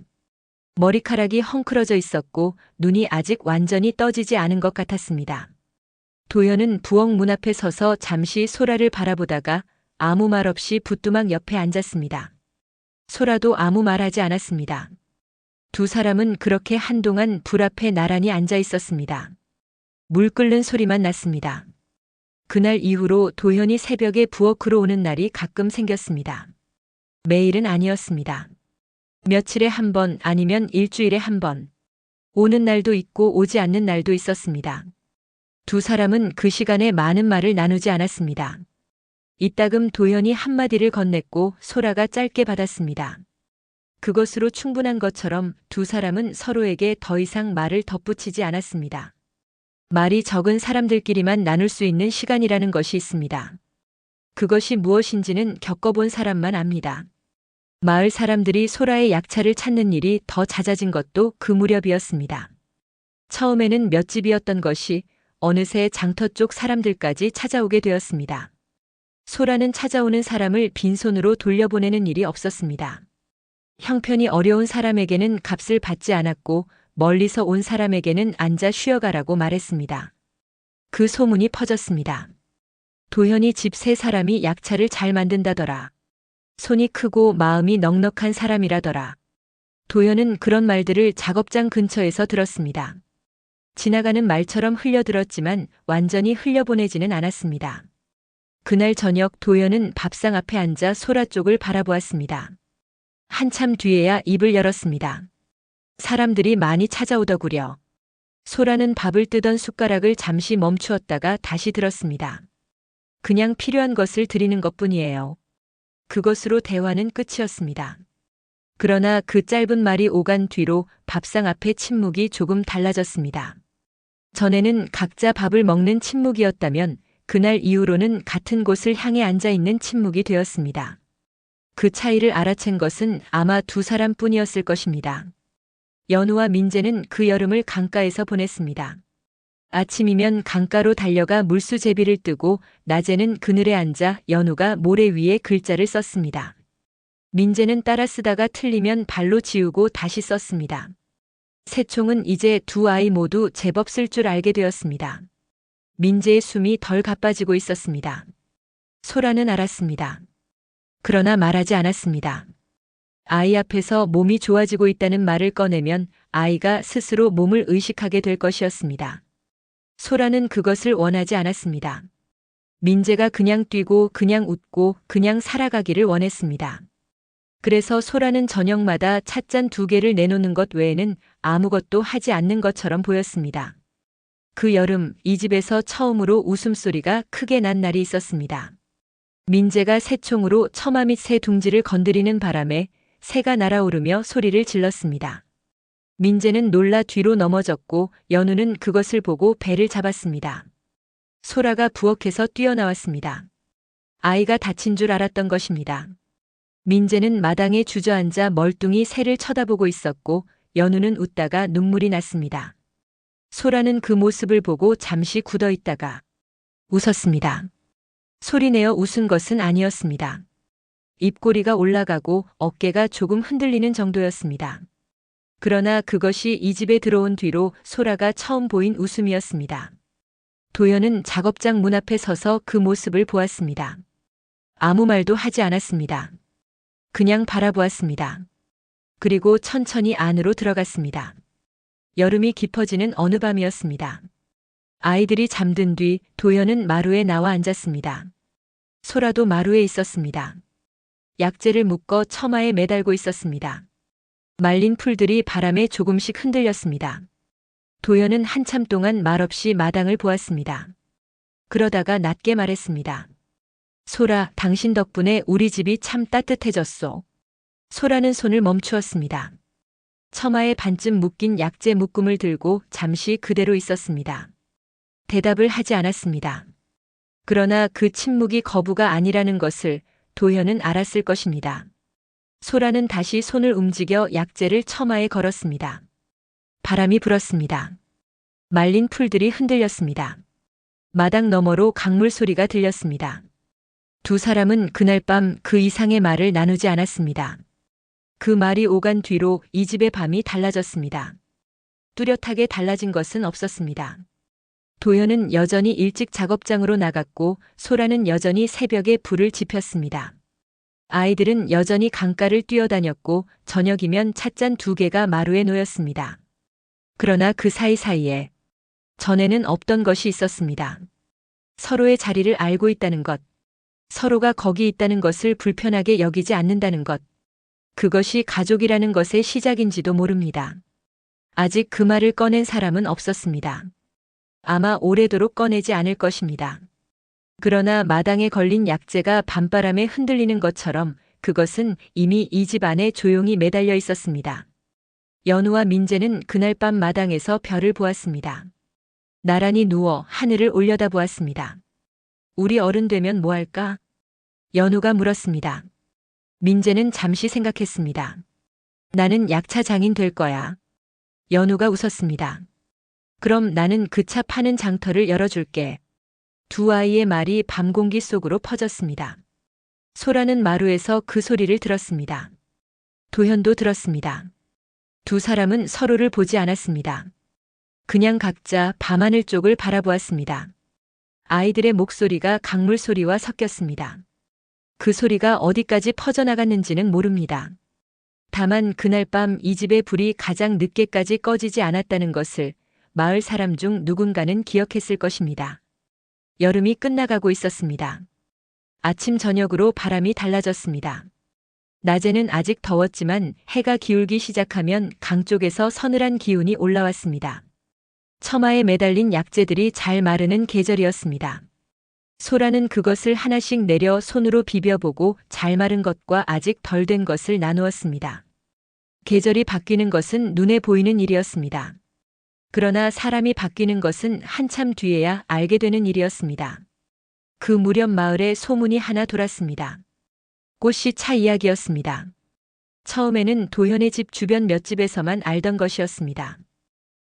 머리카락이 헝클어져 있었고 눈이 아직 완전히 떠지지 않은 것 같았습니다. 도현은 부엌 문 앞에 서서 잠시 소라를 바라보다가 아무 말 없이 부뚜막 옆에 앉았습니다. 소라도 아무 말하지 않았습니다. 두 사람은 그렇게 한동안 불 앞에 나란히 앉아 있었습니다. 물 끓는 소리만 났습니다. 그날 이후로 도현이 새벽에 부엌으로 오는 날이 가끔 생겼습니다. 매일은 아니었습니다. 며칠에 한 번 아니면 일주일에 한 번. 오는 날도 있고 오지 않는 날도 있었습니다. 두 사람은 그 시간에 많은 말을 나누지 않았습니다. 이따금 도현이 한마디를 건넸고 소라가 짧게 받았습니다. 그것으로 충분한 것처럼 두 사람은 서로에게 더 이상 말을 덧붙이지 않았습니다. 말이 적은 사람들끼리만 나눌 수 있는 시간이라는 것이 있습니다. 그것이 무엇인지는 겪어본 사람만 압니다. 마을 사람들이 소라의 약차를 찾는 일이 더 잦아진 것도 그 무렵이었습니다. 처음에는 몇 집이었던 것이 어느새 장터 쪽 사람들까지 찾아오게 되었습니다. 소라는 찾아오는 사람을 빈손으로 돌려보내는 일이 없었습니다. 형편이 어려운 사람에게는 값을 받지 않았고 멀리서 온 사람에게는 앉아 쉬어가라고 말했습니다. 그 소문이 퍼졌습니다. 도현이 집 세 사람이 약차를 잘 만든다더라. 손이 크고 마음이 넉넉한 사람이라더라. 도현은 그런 말들을 작업장 근처에서 들었습니다. 지나가는 말처럼 흘려들었지만 완전히 흘려보내지는 않았습니다. 그날 저녁 도현은 밥상 앞에 앉아 소라 쪽을 바라보았습니다. 한참 뒤에야 입을 열었습니다. 사람들이 많이 찾아오더구려. 소라는 밥을 뜨던 숟가락을 잠시 멈추었다가 다시 들었습니다. 그냥 필요한 것을 드리는 것뿐이에요. 그것으로 대화는 끝이었습니다. 그러나 그 짧은 말이 오간 뒤로 밥상 앞의 침묵이 조금 달라졌습니다. 전에는 각자 밥을 먹는 침묵이었다면 그날 이후로는 같은 곳을 향해 앉아 있는 침묵이 되었습니다. 그 차이를 알아챈 것은 아마 두 사람뿐이었을 것입니다. 연우와 민재는 그 여름을 강가에서 보냈습니다. 아침이면 강가로 달려가 물수제비를 뜨고 낮에는 그늘에 앉아 연우가 모래 위에 글자를 썼습니다. 민재는 따라 쓰다가 틀리면 발로 지우고 다시 썼습니다. 새총은 이제 두 아이 모두 제법 쓸 줄 알게 되었습니다. 민재의 숨이 덜 가빠지고 있었습니다. 소라는 알았습니다. 그러나 말하지 않았습니다. 아이 앞에서 몸이 좋아지고 있다는 말을 꺼내면 아이가 스스로 몸을 의식하게 될 것이었습니다. 소라는 그것을 원하지 않았습니다. 민재가 그냥 뛰고 그냥 웃고 그냥 살아가기를 원했습니다. 그래서 소라는 저녁마다 찻잔 2개를 내놓는 것 외에는 아무것도 하지 않는 것처럼 보였습니다. 그 여름 이 집에서 처음으로 웃음소리가 크게 난 날이 있었습니다. 민재가 새총으로 처마 밑 새 둥지를 건드리는 바람에 새가 날아오르며 소리를 질렀습니다. 민재는 놀라 뒤로 넘어졌고 연우는 그것을 보고 배를 잡았습니다. 소라가 부엌에서 뛰어나왔습니다. 아이가 다친 줄 알았던 것입니다. 민재는 마당에 주저앉아 멀뚱히 새를 쳐다보고 있었고 연우는 웃다가 눈물이 났습니다. 소라는 그 모습을 보고 잠시 굳어 있다가 웃었습니다. 소리내어 웃은 것은 아니었습니다. 입꼬리가 올라가고 어깨가 조금 흔들리는 정도였습니다. 그러나 그것이 이 집에 들어온 뒤로 소라가 처음 보인 웃음이었습니다. 도연은 작업장 문 앞에 서서 그 모습을 보았습니다. 아무 말도 하지 않았습니다. 그냥 바라보았습니다. 그리고 천천히 안으로 들어갔습니다. 여름이 깊어지는 어느 밤이었습니다. 아이들이 잠든 뒤 도연은 마루에 나와 앉았습니다. 소라도 마루에 있었습니다. 약재를 묶어 처마에 매달고 있었습니다. 말린 풀들이 바람에 조금씩 흔들렸습니다. 도연은 한참 동안 말없이 마당을 보았습니다. 그러다가 낮게 말했습니다. 소라, 당신 덕분에 우리 집이 참 따뜻해졌소. 소라는 손을 멈추었습니다. 처마에 반쯤 묶인 약재 묶음을 들고 잠시 그대로 있었습니다. 대답을 하지 않았습니다. 그러나 그 침묵이 거부가 아니라는 것을 도현은 알았을 것입니다. 소라는 다시 손을 움직여 약재를 처마에 걸었습니다. 바람이 불었습니다. 말린 풀들이 흔들렸습니다. 마당 너머로 강물 소리가 들렸습니다. 두 사람은 그날 밤 그 이상의 말을 나누지 않았습니다. 그 말이 오간 뒤로 이 집의 밤이 달라졌습니다. 뚜렷하게 달라진 것은 없었습니다. 도연은 여전히 일찍 작업장으로 나갔고 소라는 여전히 새벽에 불을 지폈습니다. 아이들은 여전히 강가를 뛰어다녔고 저녁이면 찻잔 2개가 마루에 놓였습니다. 그러나 그 사이사이에 전에는 없던 것이 있었습니다. 서로의 자리를 알고 있다는 것, 서로가 거기 있다는 것을 불편하게 여기지 않는다는 것, 그것이 가족이라는 것의 시작인지도 모릅니다. 아직 그 말을 꺼낸 사람은 없었습니다. 아마 오래도록 꺼내지 않을 것입니다. 그러나 마당에 걸린 약재가 밤바람에 흔들리는 것처럼 그것은 이미 이 집 안에 조용히 매달려 있었습니다. 연우와 민재는 그날 밤 마당에서 별을 보았습니다. 나란히 누워 하늘을 올려다보았습니다. 우리 어른 되면 뭐 할까? 연우가 물었습니다. 민재는 잠시 생각했습니다. 나는 약차 장인 될 거야. 연우가 웃었습니다. 그럼 나는 그 차 파는 장터를 열어줄게. 두 아이의 말이 밤 공기 속으로 퍼졌습니다. 소라는 마루에서 그 소리를 들었습니다. 도현도 들었습니다. 두 사람은 서로를 보지 않았습니다. 그냥 각자 밤하늘 쪽을 바라보았습니다. 아이들의 목소리가 강물 소리와 섞였습니다. 그 소리가 어디까지 퍼져나갔는지는 모릅니다. 다만 그날 밤 이 집의 불이 가장 늦게까지 꺼지지 않았다는 것을 마을 사람 중 누군가는 기억했을 것입니다. 여름이 끝나가고 있었습니다. 아침 저녁으로 바람이 달라졌습니다. 낮에는 아직 더웠지만 해가 기울기 시작하면 강 쪽에서 서늘한 기운이 올라왔습니다. 처마에 매달린 약재들이 잘 마르는 계절이었습니다. 소라는 그것을 하나씩 내려 손으로 비벼보고 잘 마른 것과 아직 덜 된 것을 나누었습니다. 계절이 바뀌는 것은 눈에 보이는 일이었습니다. 그러나 사람이 바뀌는 것은 한참 뒤에야 알게 되는 일이었습니다. 그 무렵 마을에 소문이 하나 돌았습니다. 꽃씨 차 이야기였습니다. 처음에는 도현의 집 주변 몇 집에서만 알던 것이었습니다.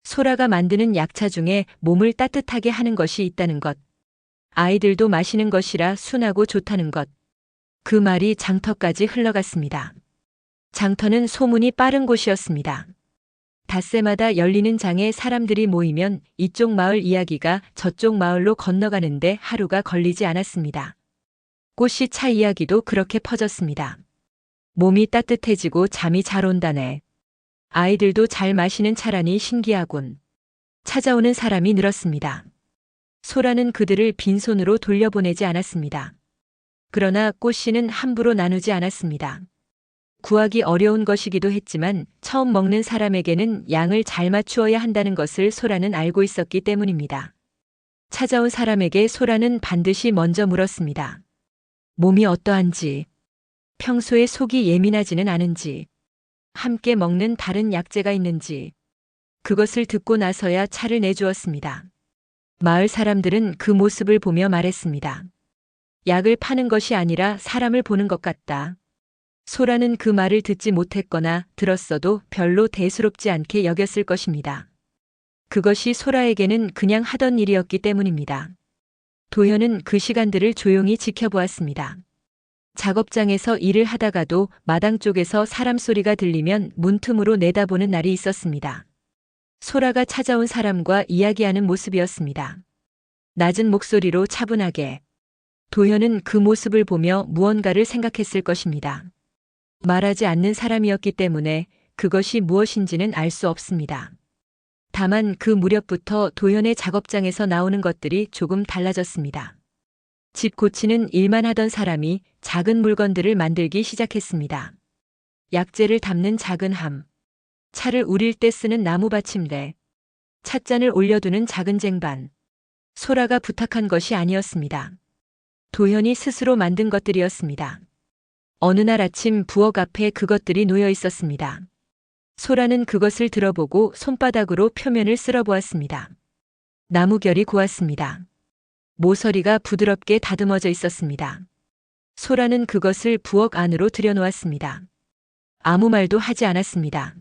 소라가 만드는 약차 중에 몸을 따뜻하게 하는 것이 있다는 것, 아이들도 마시는 것이라 순하고 좋다는 것, 그 말이 장터까지 흘러갔습니다. 장터는 소문이 빠른 곳이었습니다. 닷새마다 열리는 장에 사람들이 모이면 이쪽 마을 이야기가 저쪽 마을로 건너가는데 하루가 걸리지 않았습니다. 꽃씨 차 이야기도 그렇게 퍼졌습니다. 몸이 따뜻해지고 잠이 잘 온다네. 아이들도 잘 마시는 차라니 신기하군. 찾아오는 사람이 늘었습니다. 소라는 그들을 빈손으로 돌려보내지 않았습니다. 그러나 꽃씨는 함부로 나누지 않았습니다. 구하기 어려운 것이기도 했지만 처음 먹는 사람에게는 양을 잘 맞추어야 한다는 것을 소라는 알고 있었기 때문입니다. 찾아온 사람에게 소라는 반드시 먼저 물었습니다. 몸이 어떠한지, 평소에 속이 예민하지는 않은지, 함께 먹는 다른 약재가 있는지, 그것을 듣고 나서야 차를 내주었습니다. 마을 사람들은 그 모습을 보며 말했습니다. 약을 파는 것이 아니라 사람을 보는 것 같다. 소라는 그 말을 듣지 못했거나 들었어도 별로 대수롭지 않게 여겼을 것입니다. 그것이 소라에게는 그냥 하던 일이었기 때문입니다. 도현은 그 시간들을 조용히 지켜보았습니다. 작업장에서 일을 하다가도 마당 쪽에서 사람 소리가 들리면 문틈으로 내다보는 날이 있었습니다. 소라가 찾아온 사람과 이야기하는 모습이었습니다. 낮은 목소리로 차분하게. 도현은 그 모습을 보며 무언가를 생각했을 것입니다. 말하지 않는 사람이었기 때문에 그것이 무엇인지는 알 수 없습니다. 다만 그 무렵부터 도현의 작업장에서 나오는 것들이 조금 달라졌습니다. 집 고치는 일만 하던 사람이 작은 물건들을 만들기 시작했습니다. 약재를 담는 작은 함, 차를 우릴 때 쓰는 나무 받침대, 찻잔을 올려두는 작은 쟁반. 소라가 부탁한 것이 아니었습니다. 도현이 스스로 만든 것들이었습니다. 어느 날 아침 부엌 앞에 그것들이 놓여 있었습니다. 소라는 그것을 들어보고 손바닥으로 표면을 쓸어보았습니다. 나무결이 고왔습니다. 모서리가 부드럽게 다듬어져 있었습니다. 소라는 그것을 부엌 안으로 들여놓았습니다. 아무 말도 하지 않았습니다.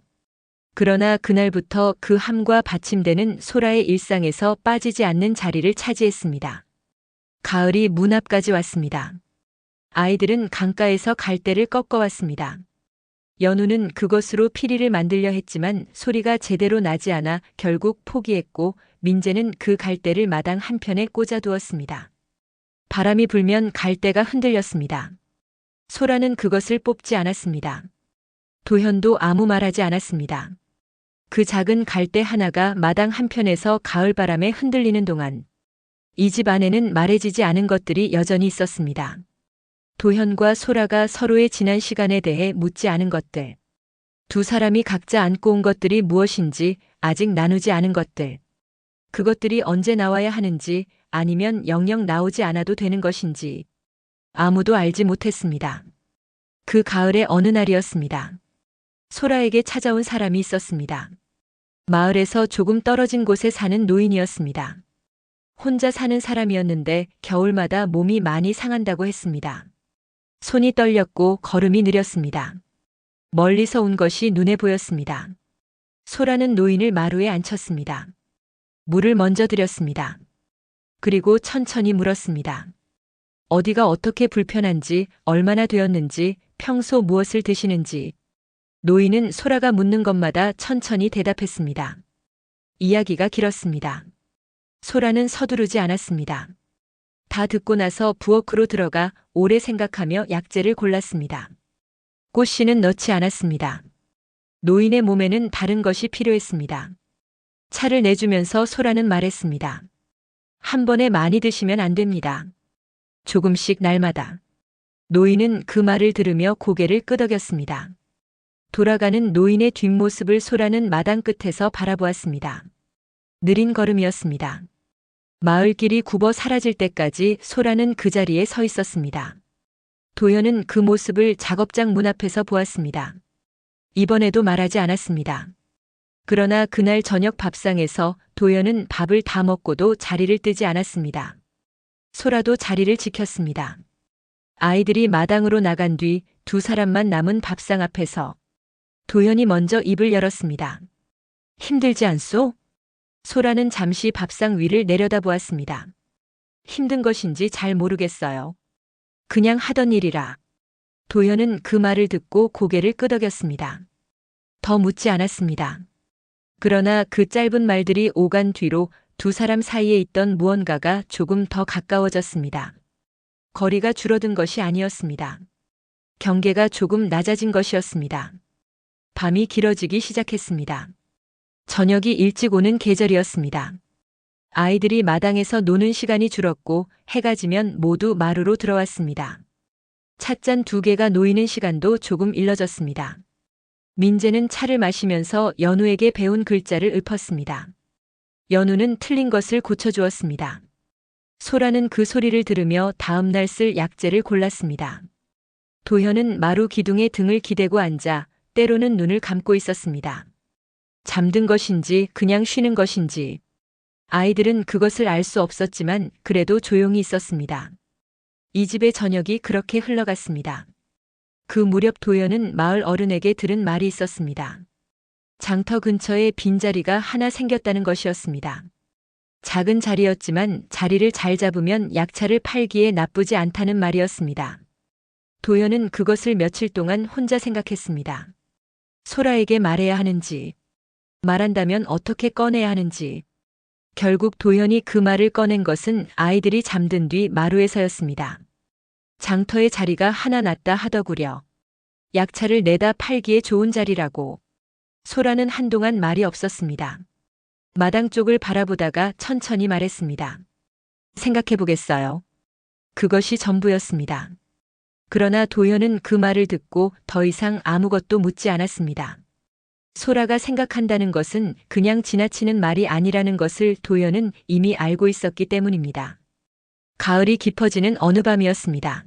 그러나 그날부터 그 함과 받침대는 소라의 일상에서 빠지지 않는 자리를 차지했습니다. 가을이 문 앞까지 왔습니다. 아이들은 강가에서 갈대를 꺾어왔습니다. 연우는 그것으로 피리를 만들려 했지만 소리가 제대로 나지 않아 결국 포기했고 민재는 그 갈대를 마당 한편에 꽂아두었습니다. 바람이 불면 갈대가 흔들렸습니다. 소라는 그것을 뽑지 않았습니다. 도현도 아무 말하지 않았습니다. 그 작은 갈대 하나가 마당 한편에서 가을바람에 흔들리는 동안 이 집 안에는 말해지지 않은 것들이 여전히 있었습니다. 도현과 소라가 서로의 지난 시간에 대해 묻지 않은 것들. 두 사람이 각자 안고 온 것들이 무엇인지 아직 나누지 않은 것들. 그것들이 언제 나와야 하는지 아니면 영영 나오지 않아도 되는 것인지 아무도 알지 못했습니다. 그 가을의 어느 날이었습니다. 소라에게 찾아온 사람이 있었습니다. 마을에서 조금 떨어진 곳에 사는 노인이었습니다. 혼자 사는 사람이었는데 겨울마다 몸이 많이 상한다고 했습니다. 손이 떨렸고 걸음이 느렸습니다. 멀리서 온 것이 눈에 보였습니다. 소라는 노인을 마루에 앉혔습니다. 물을 먼저 드렸습니다. 그리고 천천히 물었습니다. 어디가 어떻게 불편한지, 얼마나 되었는지, 평소 무엇을 드시는지. 노인은 소라가 묻는 것마다 천천히 대답했습니다. 이야기가 길었습니다. 소라는 서두르지 않았습니다. 다 듣고 나서 부엌으로 들어가 오래 생각하며 약재를 골랐습니다. 꽃씨는 넣지 않았습니다. 노인의 몸에는 다른 것이 필요했습니다. 차를 내주면서 소라는 말했습니다. 한 번에 많이 드시면 안 됩니다. 조금씩 날마다. 노인은 그 말을 들으며 고개를 끄덕였습니다. 돌아가는 노인의 뒷모습을 소라는 마당 끝에서 바라보았습니다. 느린 걸음이었습니다. 마을길이 굽어 사라질 때까지 소라는 그 자리에 서 있었습니다. 도현은 그 모습을 작업장 문 앞에서 보았습니다. 이번에도 말하지 않았습니다. 그러나 그날 저녁 밥상에서 도현은 밥을 다 먹고도 자리를 뜨지 않았습니다. 소라도 자리를 지켰습니다. 아이들이 마당으로 나간 뒤 두 사람만 남은 밥상 앞에서 도현이 먼저 입을 열었습니다. 힘들지 않소? 소라는 잠시 밥상 위를 내려다보았습니다. 힘든 것인지 잘 모르겠어요. 그냥 하던 일이라. 도현은 그 말을 듣고 고개를 끄덕였습니다. 더 묻지 않았습니다. 그러나 그 짧은 말들이 오간 뒤로 두 사람 사이에 있던 무언가가 조금 더 가까워졌습니다. 거리가 줄어든 것이 아니었습니다. 경계가 조금 낮아진 것이었습니다. 밤이 길어지기 시작했습니다. 저녁이 일찍 오는 계절이었습니다. 아이들이 마당에서 노는 시간이 줄었고 해가 지면 모두 마루로 들어왔습니다. 찻잔 2개가 놓이는 시간도 조금 일러졌습니다. 민재는 차를 마시면서 연우에게 배운 글자를 읊었습니다. 연우는 틀린 것을 고쳐주었습니다. 소라는 그 소리를 들으며 다음 날 쓸 약재를 골랐습니다. 도현은 마루 기둥에 등을 기대고 앉아 때로는 눈을 감고 있었습니다. 잠든 것인지 그냥 쉬는 것인지 아이들은 그것을 알 수 없었지만 그래도 조용히 있었습니다. 이 집의 저녁이 그렇게 흘러갔습니다. 그 무렵 도현은 마을 어른에게 들은 말이 있었습니다. 장터 근처에 빈자리가 하나 생겼다는 것이었습니다. 작은 자리였지만 자리를 잘 잡으면 약차를 팔기에 나쁘지 않다는 말이었습니다. 도연은 그것을 며칠 동안 혼자 생각했습니다. 소라에게 말해야 하는지, 말한다면 어떻게 꺼내야 하는지. 결국 도연이 그 말을 꺼낸 것은 아이들이 잠든 뒤 마루에서였습니다. 장터에 자리가 하나 났다 하더구려. 약차를 내다 팔기에 좋은 자리라고. 소라는 한동안 말이 없었습니다. 마당 쪽을 바라보다가 천천히 말했습니다. 생각해보겠어요. 그것이 전부였습니다. 그러나 도연은 그 말을 듣고 더 이상 아무것도 묻지 않았습니다. 소라가 생각한다는 것은 그냥 지나치는 말이 아니라는 것을 도연은 이미 알고 있었기 때문입니다. 가을이 깊어지는 어느 밤이었습니다.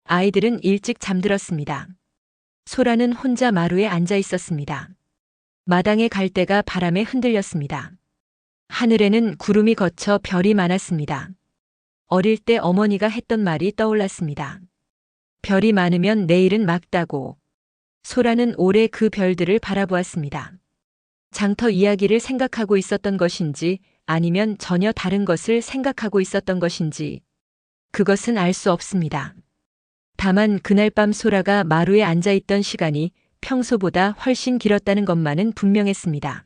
아이들은 일찍 잠들었습니다. 소라는 혼자 마루에 앉아 있었습니다. 마당의 갈대가 바람에 흔들렸습니다. 하늘에는 구름이 걷혀 별이 많았습니다. 어릴 때 어머니가 했던 말이 떠올랐습니다. 별이 많으면 내일은 맑다고. 소라는 오래 그 별들을 바라보았습니다. 장터 이야기를 생각하고 있었던 것인지 아니면 전혀 다른 것을 생각하고 있었던 것인지 그것은 알 수 없습니다. 다만 그날 밤 소라가 마루에 앉아 있던 시간이 평소보다 훨씬 길었다는 것만은 분명했습니다.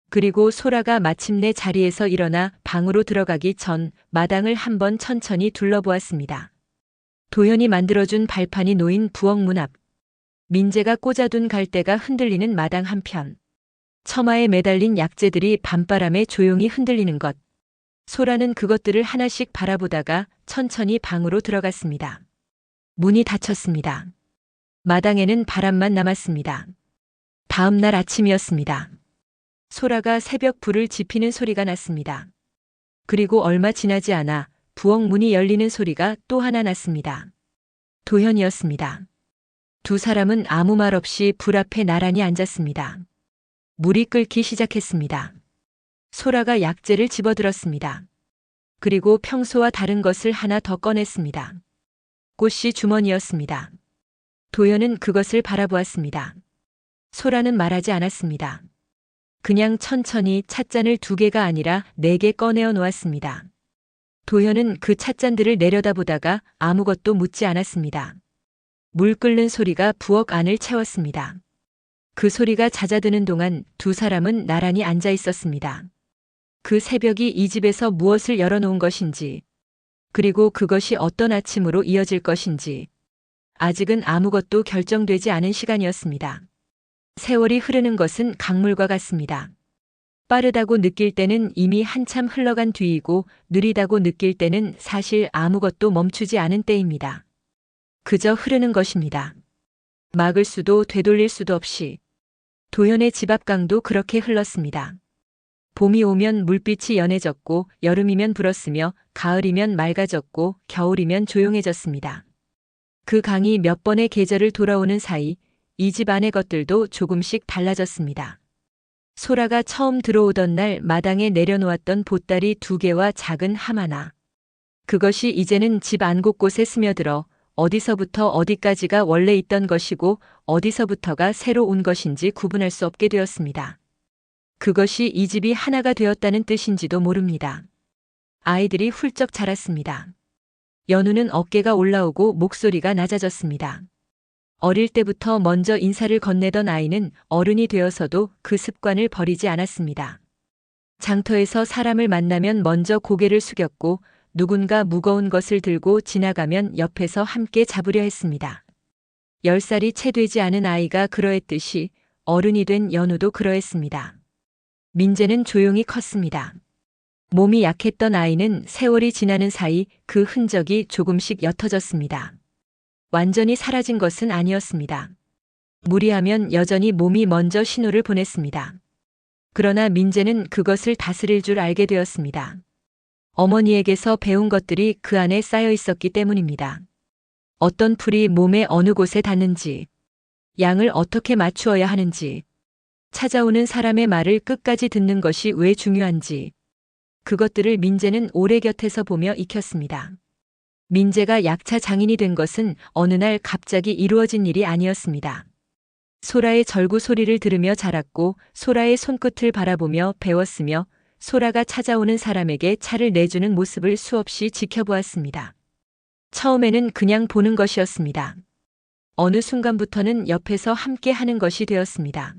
그리고 소라가 마침내 자리에서 일어나 방으로 들어가기 전 마당을 한번 천천히 둘러보았습니다. 도연이 만들어준 발판이 놓인 부엌 문 앞, 민재가 꽂아둔 갈대가 흔들리는 마당 한편, 처마에 매달린 약재들이 밤바람에 조용히 흔들리는 것. 소라는 그것들을 하나씩 바라보다가 천천히 방으로 들어갔습니다. 문이 닫혔습니다. 마당에는 바람만 남았습니다. 다음 날 아침이었습니다. 소라가 새벽 불을 지피는 소리가 났습니다. 그리고 얼마 지나지 않아 부엌 문이 열리는 소리가 또 하나 났습니다. 도현이었습니다. 두 사람은 아무 말 없이 불 앞에 나란히 앉았습니다. 물이 끓기 시작했습니다. 소라가 약재를 집어들었습니다. 그리고 평소와 다른 것을 하나 더 꺼냈습니다. 꽃씨 주머니였습니다. 도연은 그것을 바라보았습니다. 소라는 말하지 않았습니다. 그냥 천천히 찻잔을 2개가 아니라 4개 꺼내어 놓았습니다. 도연은 그 찻잔들을 내려다보다가 아무것도 묻지 않았습니다. 물 끓는 소리가 부엌 안을 채웠습니다. 그 소리가 잦아드는 동안 두 사람은 나란히 앉아 있었습니다. 그 새벽이 이 집에서 무엇을 열어놓은 것인지, 그리고 그것이 어떤 아침으로 이어질 것인지, 아직은 아무것도 결정되지 않은 시간이었습니다. 세월이 흐르는 것은 강물과 같습니다. 빠르다고 느낄 때는 이미 한참 흘러간 뒤이고 느리다고 느낄 때는 사실 아무것도 멈추지 않은 때입니다. 그저 흐르는 것입니다. 막을 수도 되돌릴 수도 없이. 도연의 집 앞 강도 그렇게 흘렀습니다. 봄이 오면 물빛이 연해졌고 여름이면 불었으며 가을이면 맑아졌고 겨울이면 조용해졌습니다. 그 강이 몇 번의 계절을 돌아오는 사이 이 집 안의 것들도 조금씩 달라졌습니다. 소라가 처음 들어오던 날 마당에 내려놓았던 보따리 2개와 작은 함 하나. 그것이 이제는 집 안 곳곳에 스며들어 어디서부터 어디까지가 원래 있던 것이고 어디서부터가 새로 온 것인지 구분할 수 없게 되었습니다. 그것이 이 집이 하나가 되었다는 뜻인지도 모릅니다. 아이들이 훌쩍 자랐습니다. 연우는 어깨가 올라오고 목소리가 낮아졌습니다. 어릴 때부터 먼저 인사를 건네던 아이는 어른이 되어서도 그 습관을 버리지 않았습니다. 장터에서 사람을 만나면 먼저 고개를 숙였고 누군가 무거운 것을 들고 지나가면 옆에서 함께 잡으려 했습니다. 10살이 채 되지 않은 아이가 그러했듯이 어른이 된 연우도 그러했습니다. 민재는 조용히 컸습니다. 몸이 약했던 아이는 세월이 지나는 사이 그 흔적이 조금씩 옅어졌습니다. 완전히 사라진 것은 아니었습니다. 무리하면 여전히 몸이 먼저 신호를 보냈습니다. 그러나 민재는 그것을 다스릴 줄 알게 되었습니다. 어머니에게서 배운 것들이 그 안에 쌓여 있었기 때문입니다. 어떤 풀이 몸의 어느 곳에 닿는지, 양을 어떻게 맞추어야 하는지, 찾아오는 사람의 말을 끝까지 듣는 것이 왜 중요한지, 그것들을 민재는 오래 곁에서 보며 익혔습니다. 민재가 약차 장인이 된 것은 어느 날 갑자기 이루어진 일이 아니었습니다. 소라의 절구 소리를 들으며 자랐고 소라의 손끝을 바라보며 배웠으며 소라가 찾아오는 사람에게 차를 내주는 모습을 수없이 지켜보았습니다. 처음에는 그냥 보는 것이었습니다. 어느 순간부터는 옆에서 함께 하는 것이 되었습니다.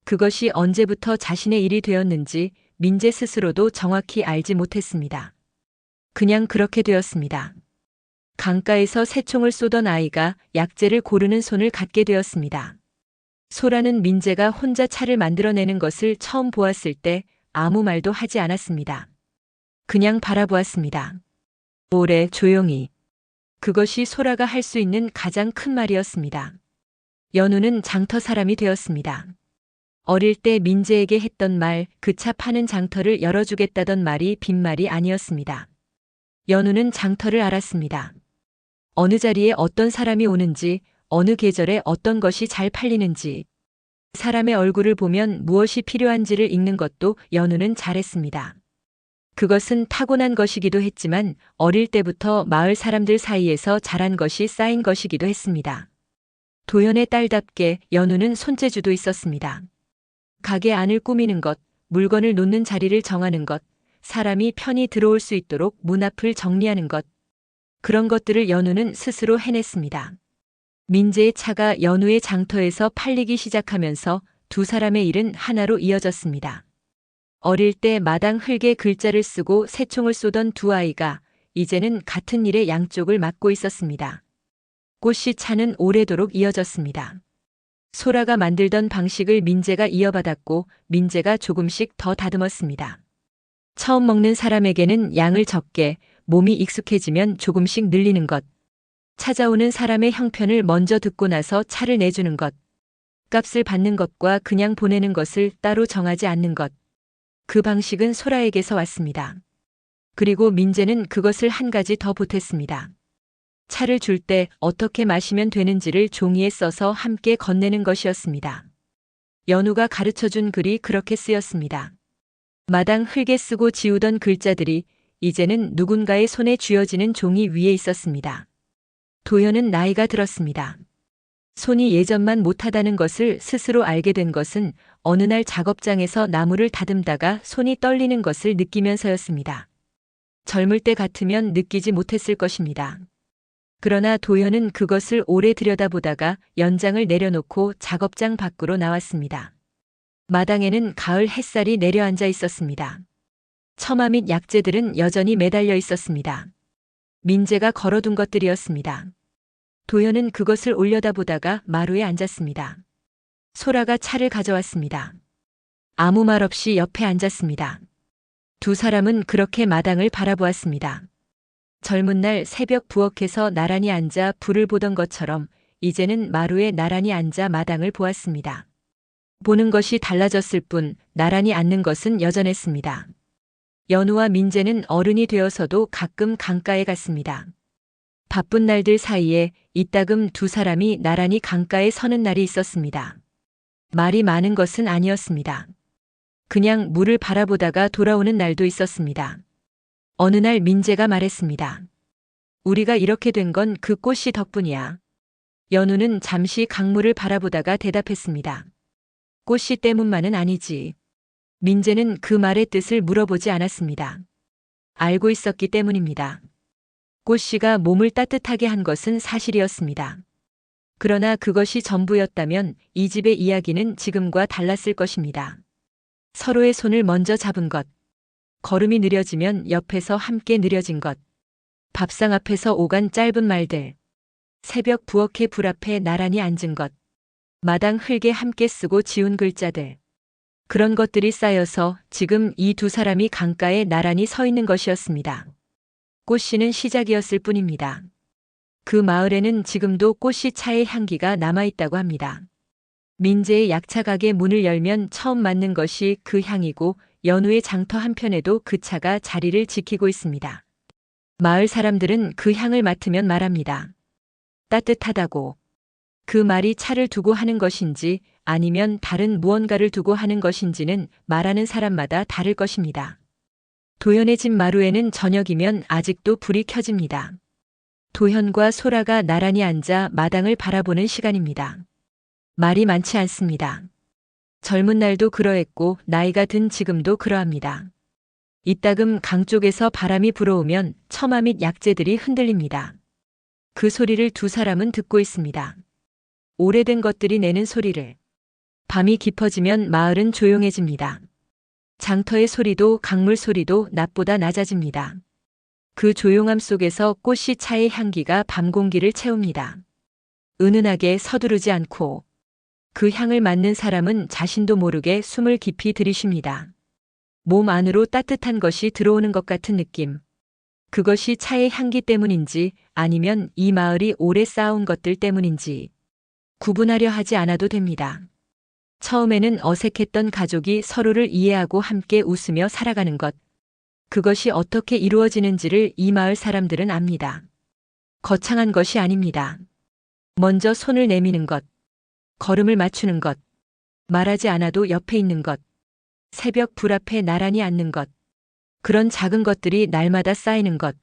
그것이 언제부터 자신의 일이 되었는지 민재 스스로도 정확히 알지 못했습니다. 그냥 그렇게 되었습니다. 강가에서 새총을 쏘던 아이가 약재를 고르는 손을 갖게 되었습니다. 소라는 민재가 혼자 차를 만들어내는 것을 처음 보았을 때 아무 말도 하지 않았습니다. 그냥 바라보았습니다. 오래 조용히. 그것이 소라가 할 수 있는 가장 큰 말이었습니다. 연우는 장터 사람이 되었습니다. 어릴 때 민재에게 했던 말, 그 차 파는 장터를 열어주겠다던 말이 빈말이 아니었습니다. 연우는 장터를 알았습니다. 어느 자리에 어떤 사람이 오는지, 어느 계절에 어떤 것이 잘 팔리는지, 사람의 얼굴을 보면 무엇이 필요한지를 읽는 것도 연우는 잘했습니다. 그것은 타고난 것이기도 했지만 어릴 때부터 마을 사람들 사이에서 자란 것이 쌓인 것이기도 했습니다. 도연의 딸답게 연우는 손재주도 있었습니다. 가게 안을 꾸미는 것, 물건을 놓는 자리를 정하는 것, 사람이 편히 들어올 수 있도록 문 앞을 정리하는 것, 그런 것들을 연우는 스스로 해냈습니다. 민재의 차가 연우의 장터에서 팔리기 시작하면서 두 사람의 일은 하나로 이어졌습니다. 어릴 때 마당 흙에 글자를 쓰고 새총을 쏘던 두 아이가 이제는 같은 일의 양쪽을 맡고 있었습니다. 꽃씨 차는 오래도록 이어졌습니다. 소라가 만들던 방식을 민재가 이어받았고 민재가 조금씩 더 다듬었습니다. 처음 먹는 사람에게는 양을 적게, 몸이 익숙해지면 조금씩 늘리는 것, 찾아오는 사람의 형편을 먼저 듣고 나서 차를 내주는 것, 값을 받는 것과 그냥 보내는 것을 따로 정하지 않는 것, 그 방식은 소라에게서 왔습니다. 그리고 민재는 그것을 한 가지 더 보탰습니다. 차를 줄 때 어떻게 마시면 되는지를 종이에 써서 함께 건네는 것이었습니다. 연우가 가르쳐준 글이 그렇게 쓰였습니다. 마당 흙에 쓰고 지우던 글자들이 이제는 누군가의 손에 쥐어지는 종이 위에 있었습니다. 도연은 나이가 들었습니다. 손이 예전만 못하다는 것을 스스로 알게 된 것은 어느 날 작업장에서 나무를 다듬다가 손이 떨리는 것을 느끼면서였습니다. 젊을 때 같으면 느끼지 못했을 것입니다. 그러나 도연은 그것을 오래 들여다보다가 연장을 내려놓고 작업장 밖으로 나왔습니다. 마당에는 가을 햇살이 내려앉아 있었습니다. 처마 및 약재들은 여전히 매달려 있었습니다. 민재가 걸어둔 것들이었습니다. 도연은 그것을 올려다보다가 마루에 앉았습니다. 소라가 차를 가져왔습니다. 아무 말 없이 옆에 앉았습니다. 두 사람은 그렇게 마당을 바라보았습니다. 젊은 날 새벽 부엌에서 나란히 앉아 불을 보던 것처럼 이제는 마루에 나란히 앉아 마당을 보았습니다. 보는 것이 달라졌을 뿐 나란히 앉는 것은 여전했습니다. 연우와 민재는 어른이 되어서도 가끔 강가에 갔습니다. 바쁜 날들 사이에 이따금 두 사람이 나란히 강가에 서는 날이 있었습니다. 말이 많은 것은 아니었습니다. 그냥 물을 바라보다가 돌아오는 날도 있었습니다. 어느 날 민재가 말했습니다. 우리가 이렇게 된 건 그 꽃이 덕분이야. 연우는 잠시 강물을 바라보다가 대답했습니다. 꽃씨 때문만은 아니지. 민재는 그 말의 뜻을 물어보지 않았습니다. 알고 있었기 때문입니다. 꽃씨가 몸을 따뜻하게 한 것은 사실이었습니다. 그러나 그것이 전부였다면 이 집의 이야기는 지금과 달랐을 것입니다. 서로의 손을 먼저 잡은 것, 걸음이 느려지면 옆에서 함께 느려진 것, 밥상 앞에서 오간 짧은 말들, 새벽 부엌의 불 앞에 나란히 앉은 것, 마당 흙에 함께 쓰고 지운 글자들, 그런 것들이 쌓여서 지금 이 두 사람이 강가에 나란히 서 있는 것이었습니다. 꽃씨는 시작이었을 뿐입니다. 그 마을에는 지금도 꽃씨 차의 향기가 남아있다고 합니다. 민재의 약차 가게 문을 열면 처음 맡는 것이 그 향이고 연우의 장터 한편에도 그 차가 자리를 지키고 있습니다. 마을 사람들은 그 향을 맡으면 말합니다. 따뜻하다고. 그 말이 차를 두고 하는 것인지 아니면 다른 무언가를 두고 하는 것인지는 말하는 사람마다 다를 것입니다. 도연의 집 마루에는 저녁이면 아직도 불이 켜집니다. 도현과 소라가 나란히 앉아 마당을 바라보는 시간입니다. 말이 많지 않습니다. 젊은 날도 그러했고 나이가 든 지금도 그러합니다. 이따금 강 쪽에서 바람이 불어오면 처마 및 약재들이 흔들립니다. 그 소리를 두 사람은 듣고 있습니다. 오래된 것들이 내는 소리를. 밤이 깊어지면 마을은 조용해집니다. 장터의 소리도 강물 소리도 낮보다 낮아집니다. 그 조용함 속에서 꽃이 차의 향기가 밤 공기를 채웁니다. 은은하게 서두르지 않고 그 향을 맡는 사람은 자신도 모르게 숨을 깊이 들이쉽니다. 몸 안으로 따뜻한 것이 들어오는 것 같은 느낌. 그것이 차의 향기 때문인지 아니면 이 마을이 오래 쌓아온 것들 때문인지 구분하려 하지 않아도 됩니다. 처음에는 어색했던 가족이 서로를 이해하고 함께 웃으며 살아가는 것. 그것이 어떻게 이루어지는지를 이 마을 사람들은 압니다. 거창한 것이 아닙니다. 먼저 손을 내미는 것, 걸음을 맞추는 것, 말하지 않아도 옆에 있는 것, 새벽 불 앞에 나란히 앉는 것, 그런 작은 것들이 날마다 쌓이는 것.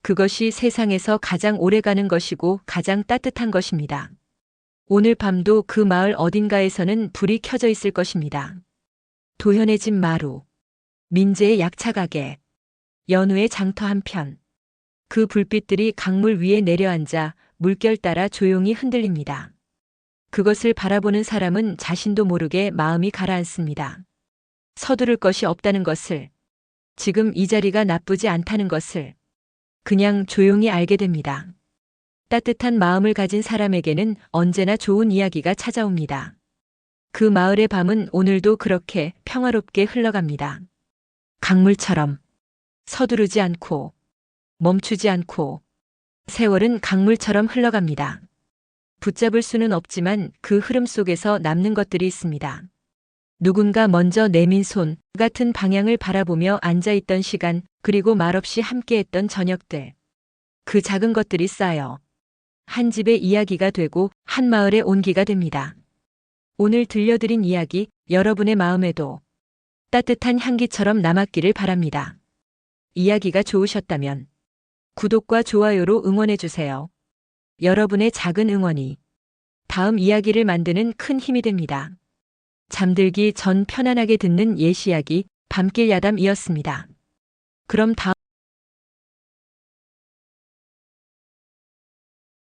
그것이 세상에서 가장 오래가는 것이고 가장 따뜻한 것입니다. 오늘 밤도 그 마을 어딘가에서는 불이 켜져 있을 것입니다. 도현의 집 마루, 민재의 약차 가게, 연우의 장터 한편. 그 불빛들이 강물 위에 내려앉아 물결 따라 조용히 흔들립니다. 그것을 바라보는 사람은 자신도 모르게 마음이 가라앉습니다. 서두를 것이 없다는 것을, 지금 이 자리가 나쁘지 않다는 것을 그냥 조용히 알게 됩니다. 따뜻한 마음을 가진 사람에게는 언제나 좋은 이야기가 찾아옵니다. 그 마을의 밤은 오늘도 그렇게 평화롭게 흘러갑니다. 강물처럼 서두르지 않고 멈추지 않고 세월은 강물처럼 흘러갑니다. 붙잡을 수는 없지만 그 흐름 속에서 남는 것들이 있습니다. 누군가 먼저 내민 손 같은 방향을 바라보며 앉아있던 시간, 그리고 말없이 함께했던 저녁들. 그 작은 것들이 쌓여 한 집의 이야기가 되고 한 마을의 온기가 됩니다. 오늘 들려드린 이야기, 여러분의 마음에도 따뜻한 향기처럼 남았기를 바랍니다. 이야기가 좋으셨다면 구독과 좋아요로 응원해주세요. 여러분의 작은 응원이 다음 이야기를 만드는 큰 힘이 됩니다. 잠들기 전 편안하게 듣는 옛 이야기, 밤길 야담이었습니다. 그럼 다음